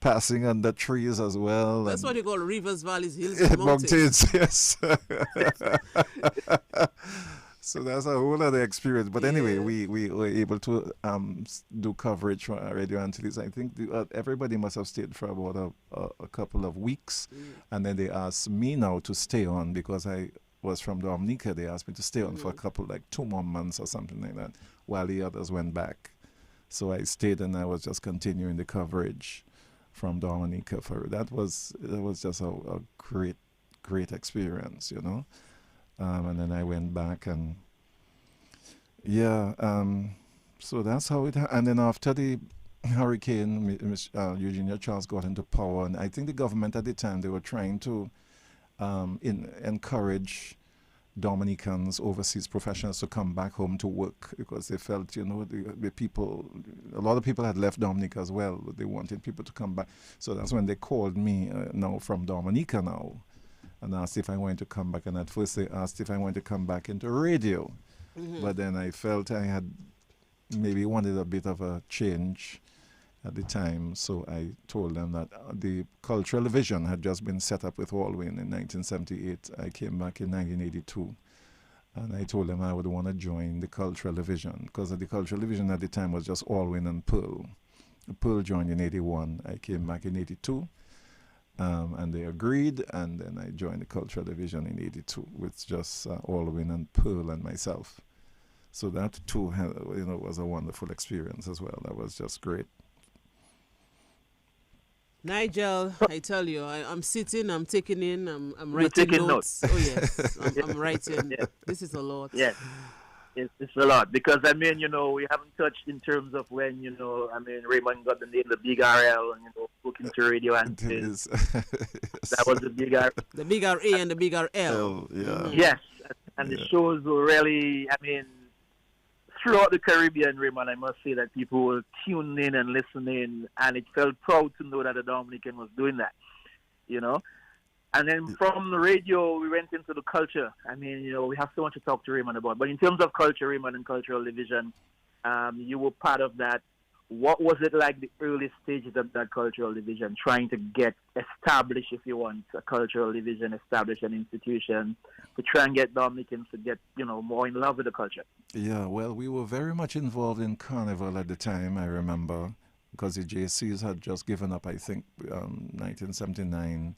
Speaker 3: passing under trees as well.
Speaker 1: That's what you call rivers, valleys, hills, and mountains.
Speaker 3: Yes. So that's a whole other experience. But anyway, we were able to do coverage for Radio Antilles. I think everybody must have stayed for about a couple of weeks. And then they asked me now to stay on because I was from Dominica. They asked me to stay on for a couple, like 2 more months or something like that, while the others went back. So I stayed and I was just continuing the coverage from Dominica. That was just a great experience, and then I went back and so that's how it and then after the hurricane, Eugenia Charles got into power, and I think the government at the time, they were trying to encourage Dominicans, overseas professionals to come back home to work because they felt, the people, a lot of people had left Dominica as well, but they wanted people to come back. So that's when they called me now from Dominica now and asked if I wanted to come back. And at first they asked if I wanted to come back into radio. But then I felt I had maybe wanted a bit of a change at the time. So I told them that the Cultural Division had just been set up with Alwyn in 1978. I came back in 1982. And I told them I would want to join the Cultural Division because the Cultural Division at the time was just Alwyn and Pearl. Pearl joined in 81. I came back in 82. And they agreed, and then I joined the Cultural Division in 82 with just Alwyn and Pearl and myself. So that too, was a wonderful experience as well. That was just great.
Speaker 1: Nigel, I tell you, I'm sitting, I'm taking in, I'm writing notes. Oh yes, I'm writing.
Speaker 2: Yes.
Speaker 1: This is a lot.
Speaker 2: Yes. It's a lot because we haven't touched in terms of when Raymond got the name the Big RL and looking to radio and
Speaker 3: Yes.
Speaker 2: that was the Big R.
Speaker 1: The Big RA and the Big RL.
Speaker 3: Yeah.
Speaker 2: Yes, and the shows were really, throughout the Caribbean, Raymond, I must say that people were tuning in and listening, and it felt proud to know that the Dominican was doing that, And then from the radio, we went into the culture. We have so much to talk to Raymond about. But in terms of culture, Raymond and Cultural Division, you were part of that. What was it like the early stages of that Cultural Division, trying to get established, if you want, a Cultural Division, establish an institution, to try and get Dominicans to get, more in love with the culture? Yeah,
Speaker 3: well, we were very much involved in Carnival at the time, I remember, because the JCs had just given up, I think, 1979.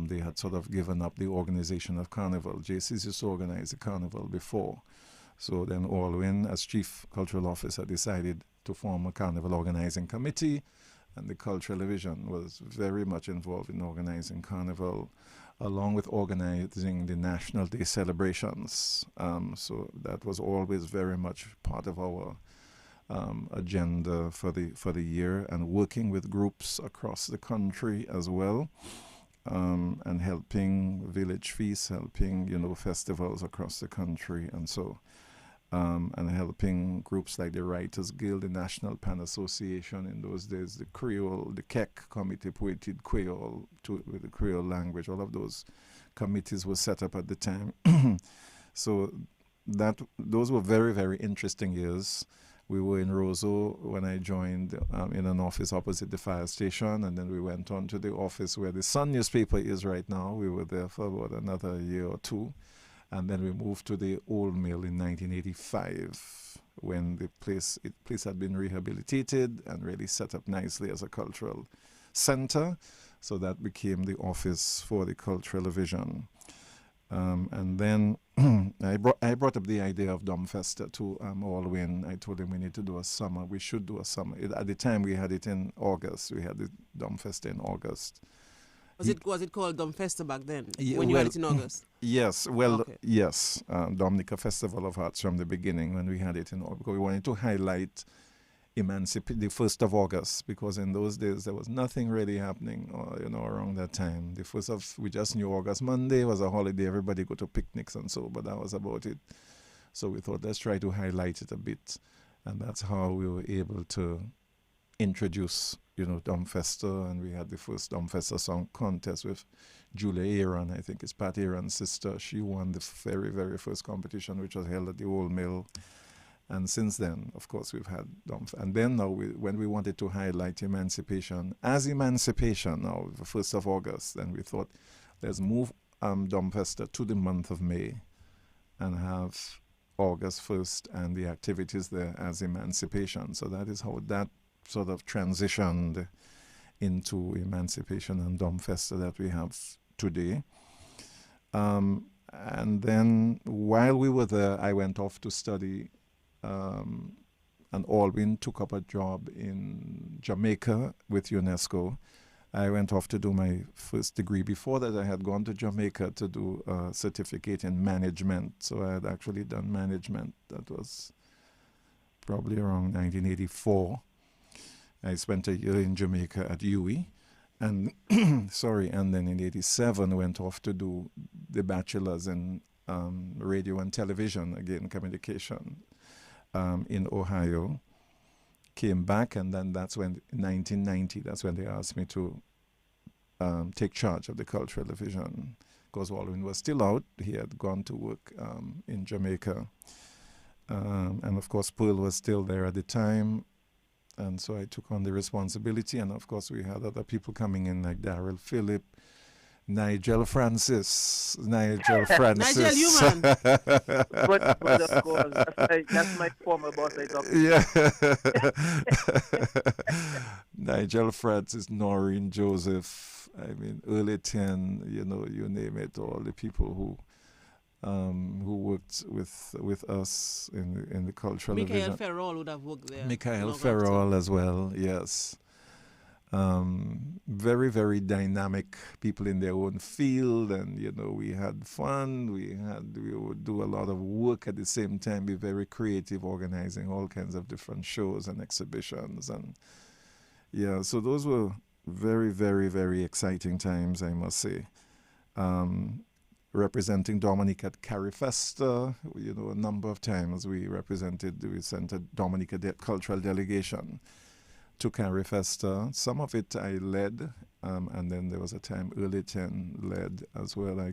Speaker 3: They had sort of given up the organization of Carnival. JCs used to organize the Carnival before. So then Alwyn, as Chief Cultural Officer, decided to form a Carnival organizing committee, and the Cultural Division was very much involved in organizing Carnival, along with organizing the National Day celebrations. So that was always very much part of our agenda for the year, and working with groups across the country as well. And helping village feasts, helping, festivals across the country, and so, and helping groups like the Writers Guild, the National Pen Association in those days, the Creole, the KEC Committee Poeted Creole, with the Creole language. All of those committees were set up at the time. So those were very, very interesting years. We were in Roseau when I joined in an office opposite the fire station, and then we went on to the office where the Sun newspaper is right now. We were there for about another year or two, and then we moved to the Old Mill in 1985 when the place had been rehabilitated and really set up nicely as a cultural center. So that became the office for the Cultural Division. And then I brought up the idea of Domfesta to Alwyn. I told him we need to do a summer. We should do a summer. At the time, we had it in August. We had the Domfesta in August.
Speaker 1: Was it called Domfesta back then, when you had it in August?
Speaker 3: Yes. Well, okay. Yes. Dominica Festival of Arts from the beginning when we had it in August. Because we wanted to highlight the 1st of August, because in those days there was nothing really happening, around that time. We just knew August Monday was a holiday, everybody go to picnics and so, but that was about it. So we thought, let's try to highlight it a bit. And that's how we were able to introduce, Dumbfester, and we had the first Dumbfester song contest with Julia Aaron. I think it's Pat Aaron's sister. She won the very, very first competition, which was held at the Old Mill. And since then, of course, we've had Dumbfester. And then now, when we wanted to highlight emancipation as emancipation now, the 1st of August, then we thought, let's move Dumbfester to the month of May and have August 1st and the activities there as emancipation. So that is how that sort of transitioned into emancipation and Dumbfester that we have today. And then while we were there, I went off to study, and Alwyn took up a job in Jamaica with UNESCO. I went off to do my first degree. Before that, I had gone to Jamaica to do a certificate in management. So I had actually done management. That was probably around 1984. I spent a year in Jamaica at UWI. And and then in 87 went off to do the bachelor's in radio and television, again, communication, in Ohio. Came back, and then that's when, in 1990, that's when they asked me to take charge of the cultural division, because Alwyn was still out. He had gone to work in Jamaica. And of course, Pearl was still there at the time. And so I took on the responsibility. And of course, we had other people coming in, like Daryl Phillip, Nigel Francis.
Speaker 1: Nigel, you man.
Speaker 2: but of course, that's my former boss I talked to.
Speaker 3: Yeah. Nigel Francis, Noreen Joseph, early 10, you name it, all the people who worked with us in the cultural division.
Speaker 1: Michael Ferrell would have worked there.
Speaker 3: Michael Ferrell as well, yes. Very, very dynamic people in their own field, and we had fun. We would do a lot of work at the same time, be very creative, organizing all kinds of different shows and exhibitions, and so those were very, very, very exciting times, I must say. Representing Dominic at Carifesta, a number of times we sent a Dominica cultural delegation to Carifesta. Some of it I led, and then there was a time early 10 led as well. I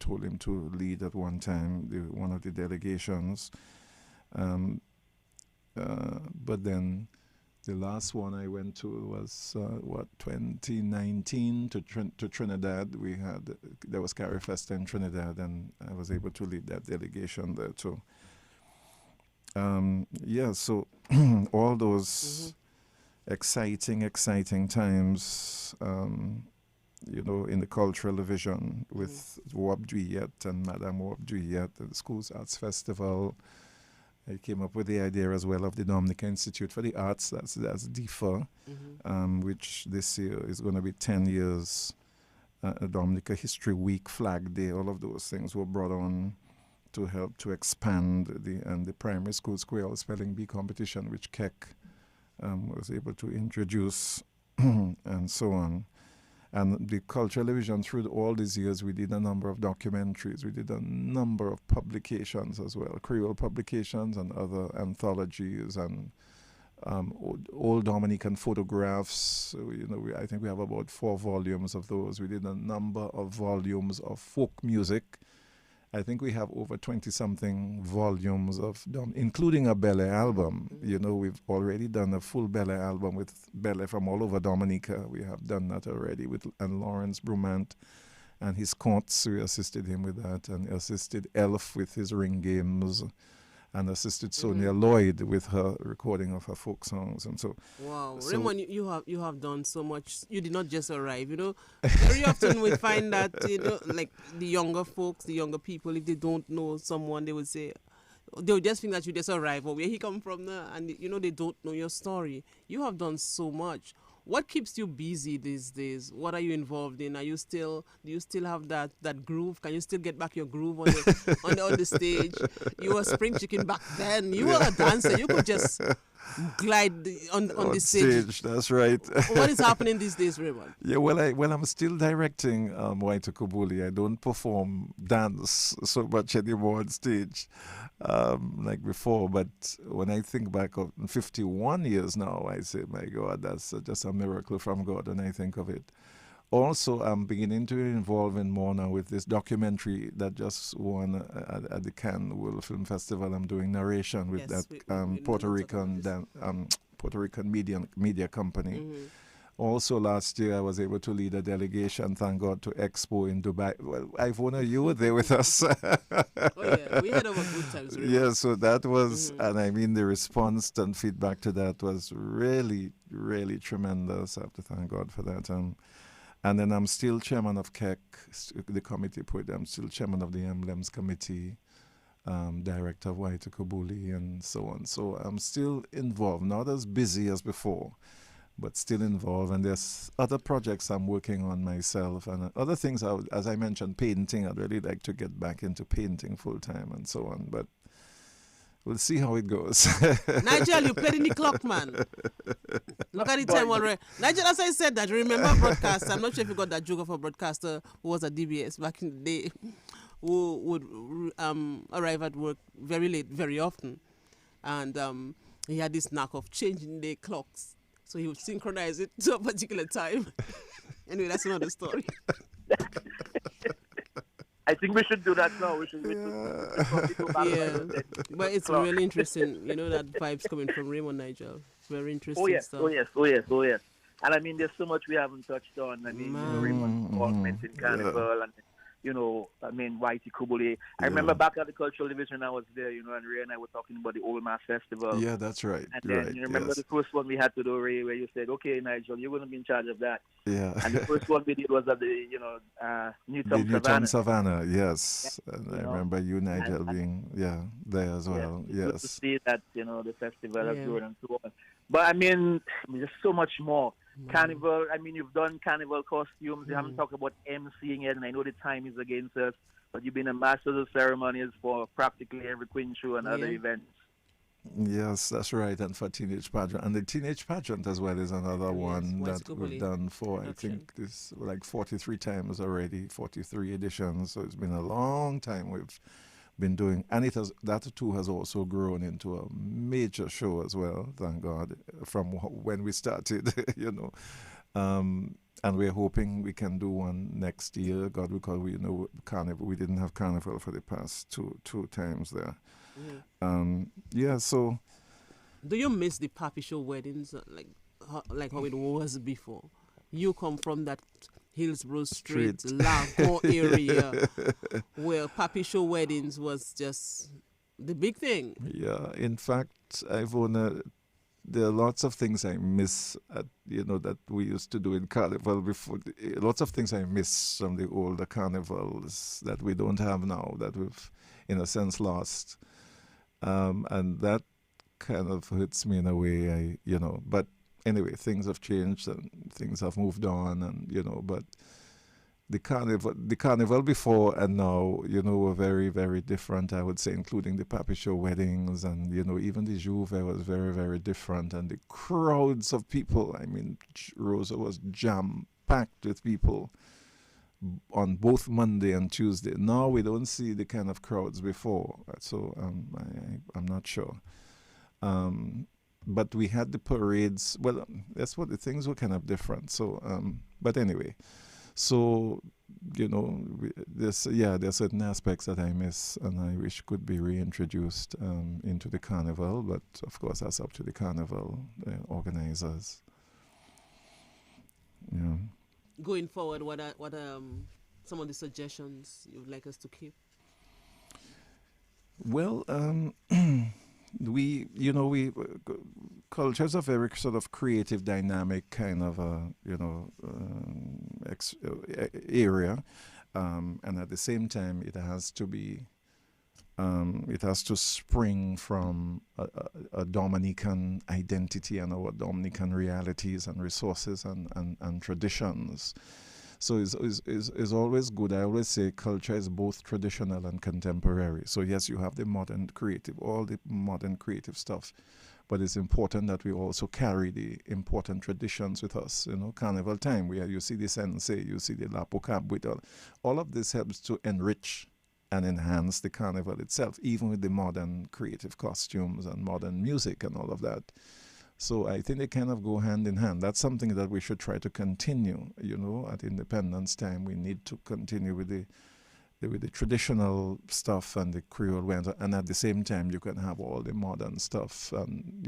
Speaker 3: told him to lead at one time one of the delegations. But then the last one I went to was 2019 to Trinidad. There was Carifesta in Trinidad, and I was able to lead that delegation there too. So all those exciting times, in the cultural division with Wab Duyet and Madame Wab Duyet, the Schools Arts Festival. I came up with the idea as well of the Dominica Institute for the Arts, that's DIFA, which this year is going to be 10 years, Dominica History Week, Flag Day, all of those things were brought on to help to expand the primary school Creole Spelling Bee competition, which Keck was able to introduce, and so on. And the cultural division, through all these years, we did a number of documentaries. We did a number of publications as well, Creole publications and other anthologies and old Dominican photographs. I think we have about 4 volumes of those. We did a number of volumes of folk music. I think we have over 20-something volumes of, including a Belle album. We've already done a full Belle album with Belle from all over Dominica. We have done that already and Lawrence Brumant and his contes. We assisted him with that, and assisted Elf with his ring games, and assisted Sonia Lloyd with her recording of her folk songs. And so,
Speaker 1: wow, Raymond, you have done so much. You did not just arrive. Very often we find that like the younger folks, the younger people, if they don't know someone, they would just think that you just arrive or where he come from there, and they don't know your story. You have done so much. What keeps you busy these days? What are you involved in? Do you still have that groove? Can you still get back your groove on the on the stage? You were spring chicken back then. You were a dancer. You could just glide on the stage.
Speaker 3: That's right.
Speaker 1: What is happening these days, Raymond?
Speaker 3: Yeah, well, I'm still directing Waito Kubuli. I don't perform dance so much anymore on stage like before. But when I think back of 51 years now, I say, my God, that's just a miracle from God when I think of it. Also, I'm beginning to involve in more now with this documentary that just won at the Cannes World Film Festival. I'm doing narration with
Speaker 1: Yes,
Speaker 3: that Puerto Rican media company.
Speaker 1: Mm-hmm.
Speaker 3: Also, last year I was able to lead a delegation, thank God, to Expo in Dubai. Well, Ivona, you were there with us.
Speaker 1: Oh yeah, we had our good times. Raymond.
Speaker 3: Yeah, so that was,
Speaker 1: Mm-hmm.
Speaker 3: and I mean, the response and feedback to that was really, really tremendous. I have to thank God for that. And then I'm still chairman of KEC, the committee. I'm still chairman of the Emblems Committee, director of Waito Kubuli, and so on. So I'm still involved, not as busy as before, but still involved. And there's other projects I'm working on myself, and other things. As I mentioned, painting. I'd really like to get back into painting full time and so on. But we'll see how it goes.
Speaker 1: Nigel, you played in the clock, man. Look at the time already. Nigel, as I said that, you remember broadcaster. I'm not sure if you got that joke of a broadcaster who was at DBS back in the day, who would arrive at work very late, very often. And he had this knack of changing the clocks. So he would synchronize it to a particular time. Anyway, that's another story.
Speaker 2: I think we should do that now. We should
Speaker 1: Yeah, but it's really interesting. You know that vibes coming from Raymond, Nigel. Very interesting stuff.
Speaker 2: Oh yes. And I mean, there's so much we haven't touched on. I mean, Raymond's involvement in Carnival, and I mean, Waito Kubuli. I remember back at the Cultural Division, I was there, and Ray and I were talking about the Old Mass Festival.
Speaker 3: Yeah, that's right.
Speaker 2: And then you remember the first one we had to do, Ray, where you said, "Okay, Nigel, you're going to be in charge of that."
Speaker 3: Yeah.
Speaker 2: And the first one we did was at the,
Speaker 3: Newtown Savannah, yes.
Speaker 2: Yeah,
Speaker 3: and I remember you, Nigel, being there as well.
Speaker 2: It's good to
Speaker 3: Yes.
Speaker 2: see that the festival has grown and so on. But I mean, there's so much more. Carnival, I mean, you've done carnival costumes. You haven't talked about emceeing it, and I know the time is against us, but you've been a master of ceremonies for practically every Queen show and other events.
Speaker 3: Yes, that's right. And for Teenage Pageant. And the Teenage Pageant as well is another one that we've done for, I think, this like 43 times already, 43 editions. So it's been a long time we've been doing. And that too has also grown into a major show as well, thank God, from when we started, And we're hoping we can do one next year, God, because Carnival. We didn't have Carnival for the past two times there. So.
Speaker 1: Do you miss the Papi Show weddings, like how it was before? You come from that Hillsborough Street, Lago area, where Papi Show weddings was just the big thing.
Speaker 3: Yeah, in fact, there are lots of things I miss, that we used to do in Carnival before. Lots of things I miss from the older carnivals that we don't have now, that we've, in a sense, lost. And that kind of hurts me in a way, but anyway, things have changed and things have moved on, and, but the carnival before and now, were very, very different, I would say, including the Papi Show weddings, and, even the Juve was very, very different, and the crowds of people, I mean, Rosa was jam-packed with people on both Monday and Tuesday. Now we don't see the kind of crowds before, so I'm not sure. But we had the parades. Well, that's what the things were kind of different. So, but anyway, so there's certain aspects that I miss and I wish could be reintroduced into the carnival. But of course, that's up to the carnival organizers. Yeah.
Speaker 1: Going forward, what some of the suggestions you'd like us to keep?
Speaker 3: Well, we culture is a very sort of creative, dynamic kind of area, and at the same time, it has to spring from a Dominican identity and our Dominican realities and resources and traditions. So it's always good. I always say culture is both traditional and contemporary. So yes, you have the modern creative, all the modern creative stuff, but it's important that we also carry the important traditions with us. Carnival time, where you see the sensei, you see the lapo cab with all of this helps to enrich and enhance the carnival itself, even with the modern creative costumes and modern music and all of that. So I think they kind of go hand in hand. That's something that we should try to continue. At Independence Time, we need to continue with the traditional stuff and the Creole wear, and at the same time, you can have all the modern stuff, and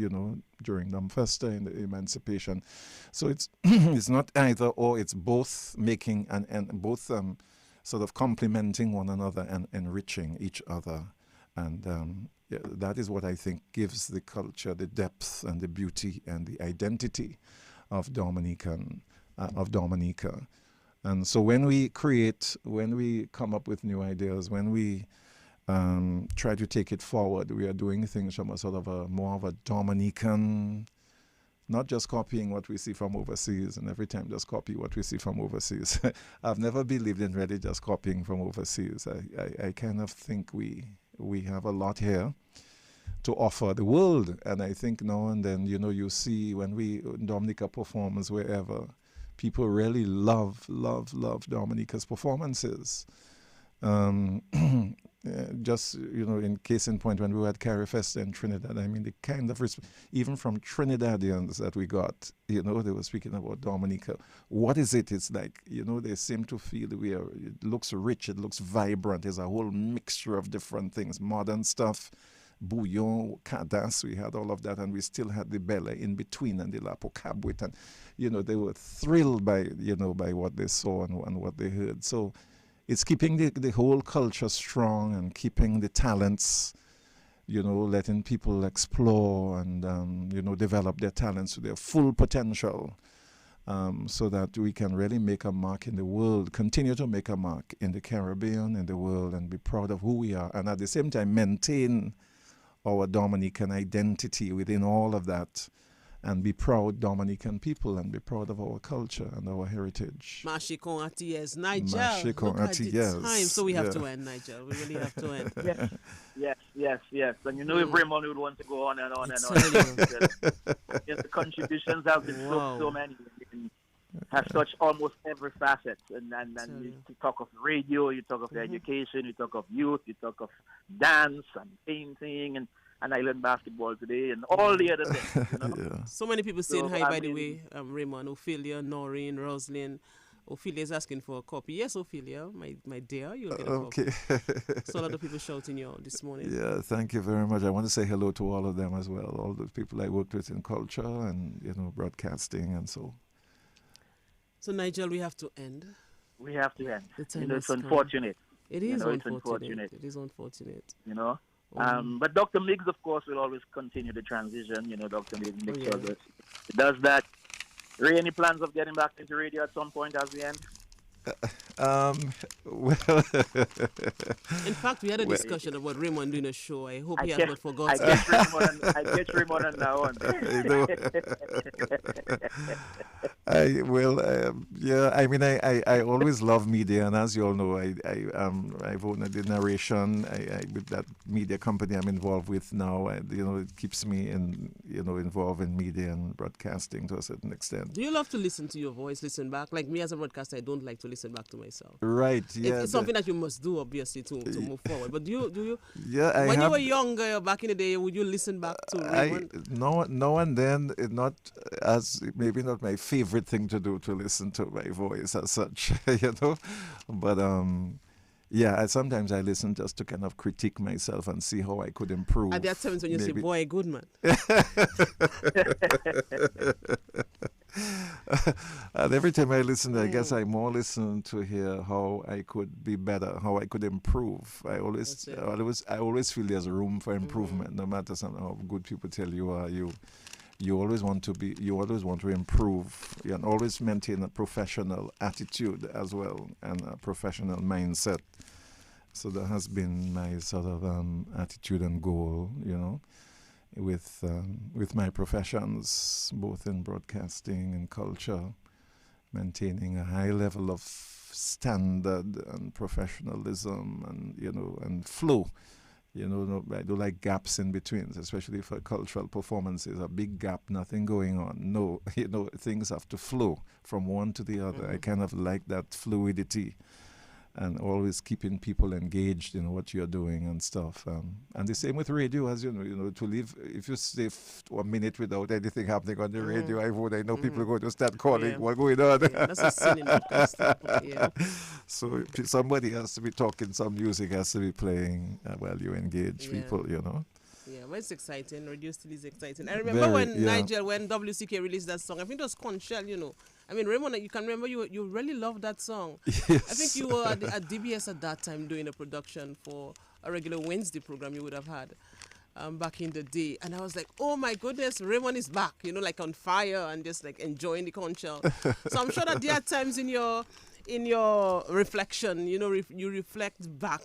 Speaker 3: during Festa in the Emancipation. So it's it's not either or; it's both making and both sort of complementing one another and enriching each other, and that is what I think gives the culture the depth and the beauty and the identity of of Dominica. And so when we come up with new ideas, when we try to take it forward, we are doing things from a sort of more of a Dominican, not just copying what we see from overseas, and every time just copy what we see from overseas. I've never believed in really just copying from overseas. I kind of think we have a lot here to offer the world, and I think now and then, you see when Dominica performs wherever, people really love Dominica's performances. Just, in case in point, when we were at Carrie Festa in Trinidad, I mean, the kind of, even from Trinidadians that we got, they were speaking about Dominica. What is it? It's like, they seem to feel it looks rich, it looks vibrant. There's a whole mixture of different things, modern stuff, bouillon, cadas, we had all of that, and we still had the belle in between and the lapo cabwit, and they were thrilled by by what they saw and what they heard. So it's keeping the whole culture strong and keeping the talents, letting people explore and develop their talents to their full potential, so that we can really make a mark in the world, continue to make a mark in the Caribbean, in the world, and be proud of who we are, and at the same time maintain our Dominican identity within all of that, and be proud Dominican people and be proud of our culture and our heritage.
Speaker 1: Mashikon Atiez. Nigel,
Speaker 3: Mashikon
Speaker 1: look at the
Speaker 3: Atiez.
Speaker 1: time. So we have to end, Nigel. We really have to end.
Speaker 2: Yes. And if Raymond would want to go on and on and on. The contributions have been so many. Have touched almost every facet. And you talk of radio, you talk of education, you talk of youth, you talk of dance and painting and island basketball today and all the other things.
Speaker 1: So many people saying hi, by the way. Raymond, Ophelia, Noreen, Roslyn. Ophelia is asking for a copy. Yes, Ophelia, my dear, you'll get a copy. So a lot of people shouting you out this morning.
Speaker 3: Yeah, thank you very much. I want to say hello to all of them as well, all the people I worked with in culture and, broadcasting and so.
Speaker 1: So, Nigel, we have to end.
Speaker 2: We have to end.
Speaker 1: It's
Speaker 2: unfortunate.
Speaker 1: It is unfortunate. It is unfortunate.
Speaker 2: But Dr. Miggs, of course, will always continue the transition. Dr. Miggs makes sure that he does that. Ray, any plans of getting back into radio at some point as we end?
Speaker 3: Well,
Speaker 1: in fact, we had a discussion about Raymond doing a show. I hope he has not forgotten.
Speaker 2: I get Raymond on that one.
Speaker 3: I mean, I always love media, and as you all know, I've owned the narration. With that media company I'm involved with now, it keeps me involved in media and broadcasting to a certain extent.
Speaker 1: Do you love to listen to your voice, listen back? Like me as a broadcaster, I don't like to listen back to myself.
Speaker 3: Right. Yeah.
Speaker 1: It's something that you must do, obviously, to move forward. But do you?
Speaker 3: Yeah.
Speaker 1: When you were younger, back in the day, would you listen back to Raymond?
Speaker 3: Now and then, maybe not my favorite thing to do, to listen to my voice as such, But sometimes I listen just to kind of critique myself and see how I could improve.
Speaker 1: At that times when you say, "Boy, good man."
Speaker 3: And every time I listen, I guess I more listen to hear how I could be better, how I could improve. I always feel there's room for improvement, no matter how good people tell you are. You always want to improve, and always maintain a professional attitude as well and a professional mindset. So that has been my sort of attitude and goal, with my professions, both in broadcasting and culture, maintaining a high level of standard and professionalism and and flow You know, I don't like gaps in between, especially for cultural performances. A big gap, nothing going on. No, you know, things have to flow from one to the other. I kind of like that fluidity, and always keeping people engaged in what you're doing and stuff. And the same with radio, as you know, to live, if you stay 1 minute without anything happening on the radio, I know people are going to start calling, what's going on?
Speaker 1: Yeah, that's a sin in podcasting. Yeah.
Speaker 3: So somebody has to be talking, some music has to be playing while you engage people, you know.
Speaker 1: Yeah, well, it's exciting. Radio still is exciting. I remember when Nigel, when WCK released that song, I think it was Conchel, you know. I mean, Raymond, you can remember you really loved that song.
Speaker 3: Yes.
Speaker 1: I think you were at DBS at that time doing a production for a regular Wednesday program you would have had back in the day. And I was like, oh my goodness, Raymond is back, you know, like on fire and just like enjoying the Conchel. So I'm sure that there are times in your reflection, you know, you reflect back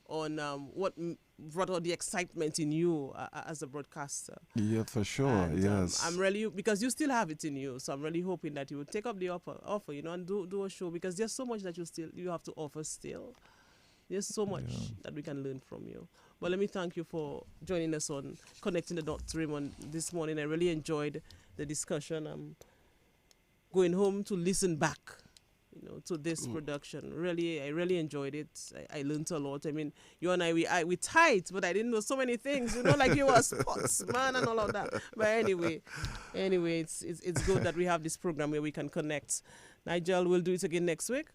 Speaker 1: on what brought out the excitement in you as a broadcaster.
Speaker 3: Yeah, for sure. And, yes.
Speaker 1: I'm really, because you still have it in you, so I'm really hoping that you will take up the offer, you know, and do a show, because there's so much that you have to offer still. There's so much that we can learn from you. But let me thank you for joining us on Connecting the Dots, Raymond, this morning. I really enjoyed the discussion. I'm going home to listen back, you know, to this production. Really, I really enjoyed it. I learned a lot. I mean, you and we tight, but I didn't know so many things, you know, like you were a sportsman and all of that. But anyway, it's good that we have this program where we can connect. Nigel, we'll do it again next week.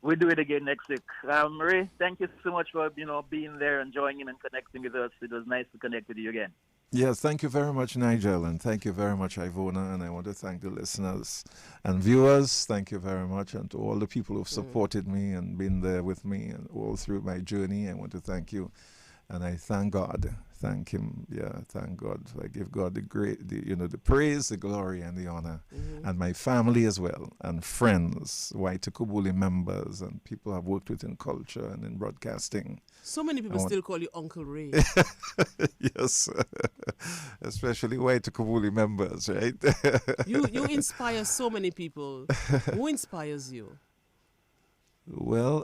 Speaker 2: We'll do it again next week. Ray, thank you so much for, you know, being there and joining and connecting with us. It was nice to connect with you again.
Speaker 3: Yes, thank you very much, Nigel, and thank you very much, Ivona, and I want to thank the listeners and viewers. Thank you very much, and to all the people who've supported me and been there with me and all through my journey. I want to thank you, and I thank God. Thank Him. Yeah, thank God. I give God the praise, the glory, and the honor, and my family as well, and friends, White Kubuli members, and people I've worked with in culture and in broadcasting.
Speaker 1: So many people still call you Uncle Ray.
Speaker 3: Yes, especially White Kubuli members, right?
Speaker 1: You inspire so many people. Who inspires you?
Speaker 3: Well,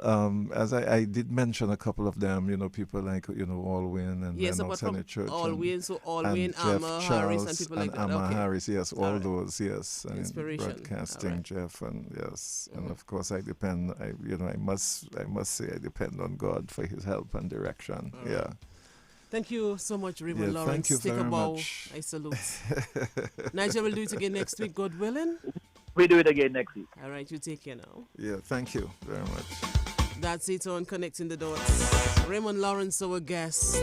Speaker 3: as I did mention a couple of them, you know, people like, you know, Alwyn and
Speaker 1: apart from
Speaker 3: Church.
Speaker 1: Alwyn, so Alwyn, Amma Harris, and people like that.
Speaker 3: Amma Harris, yes, all those, yes.
Speaker 1: Inspiration.
Speaker 3: Broadcasting, Jeff, and yes. And of course, I must say I depend on God for His help and direction. Yeah.
Speaker 1: Thank you so much, Raymond Lawrence.
Speaker 3: Thank you
Speaker 1: Take
Speaker 3: very
Speaker 1: a bow.
Speaker 3: much.
Speaker 1: I salute. Nigel will do it again next week, God willing.
Speaker 2: We do it again next week.
Speaker 1: All right, you take care now.
Speaker 3: Yeah, thank you very much.
Speaker 1: That's it on Connecting the Dots. Raymond Lawrence, our guest.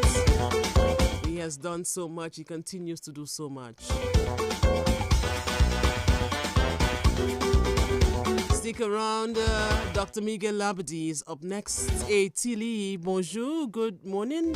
Speaker 1: He has done so much. He continues to do so much. Stick around. Dr. Miguel Labadie is up next. Hey, Tilly, bonjour. Good morning.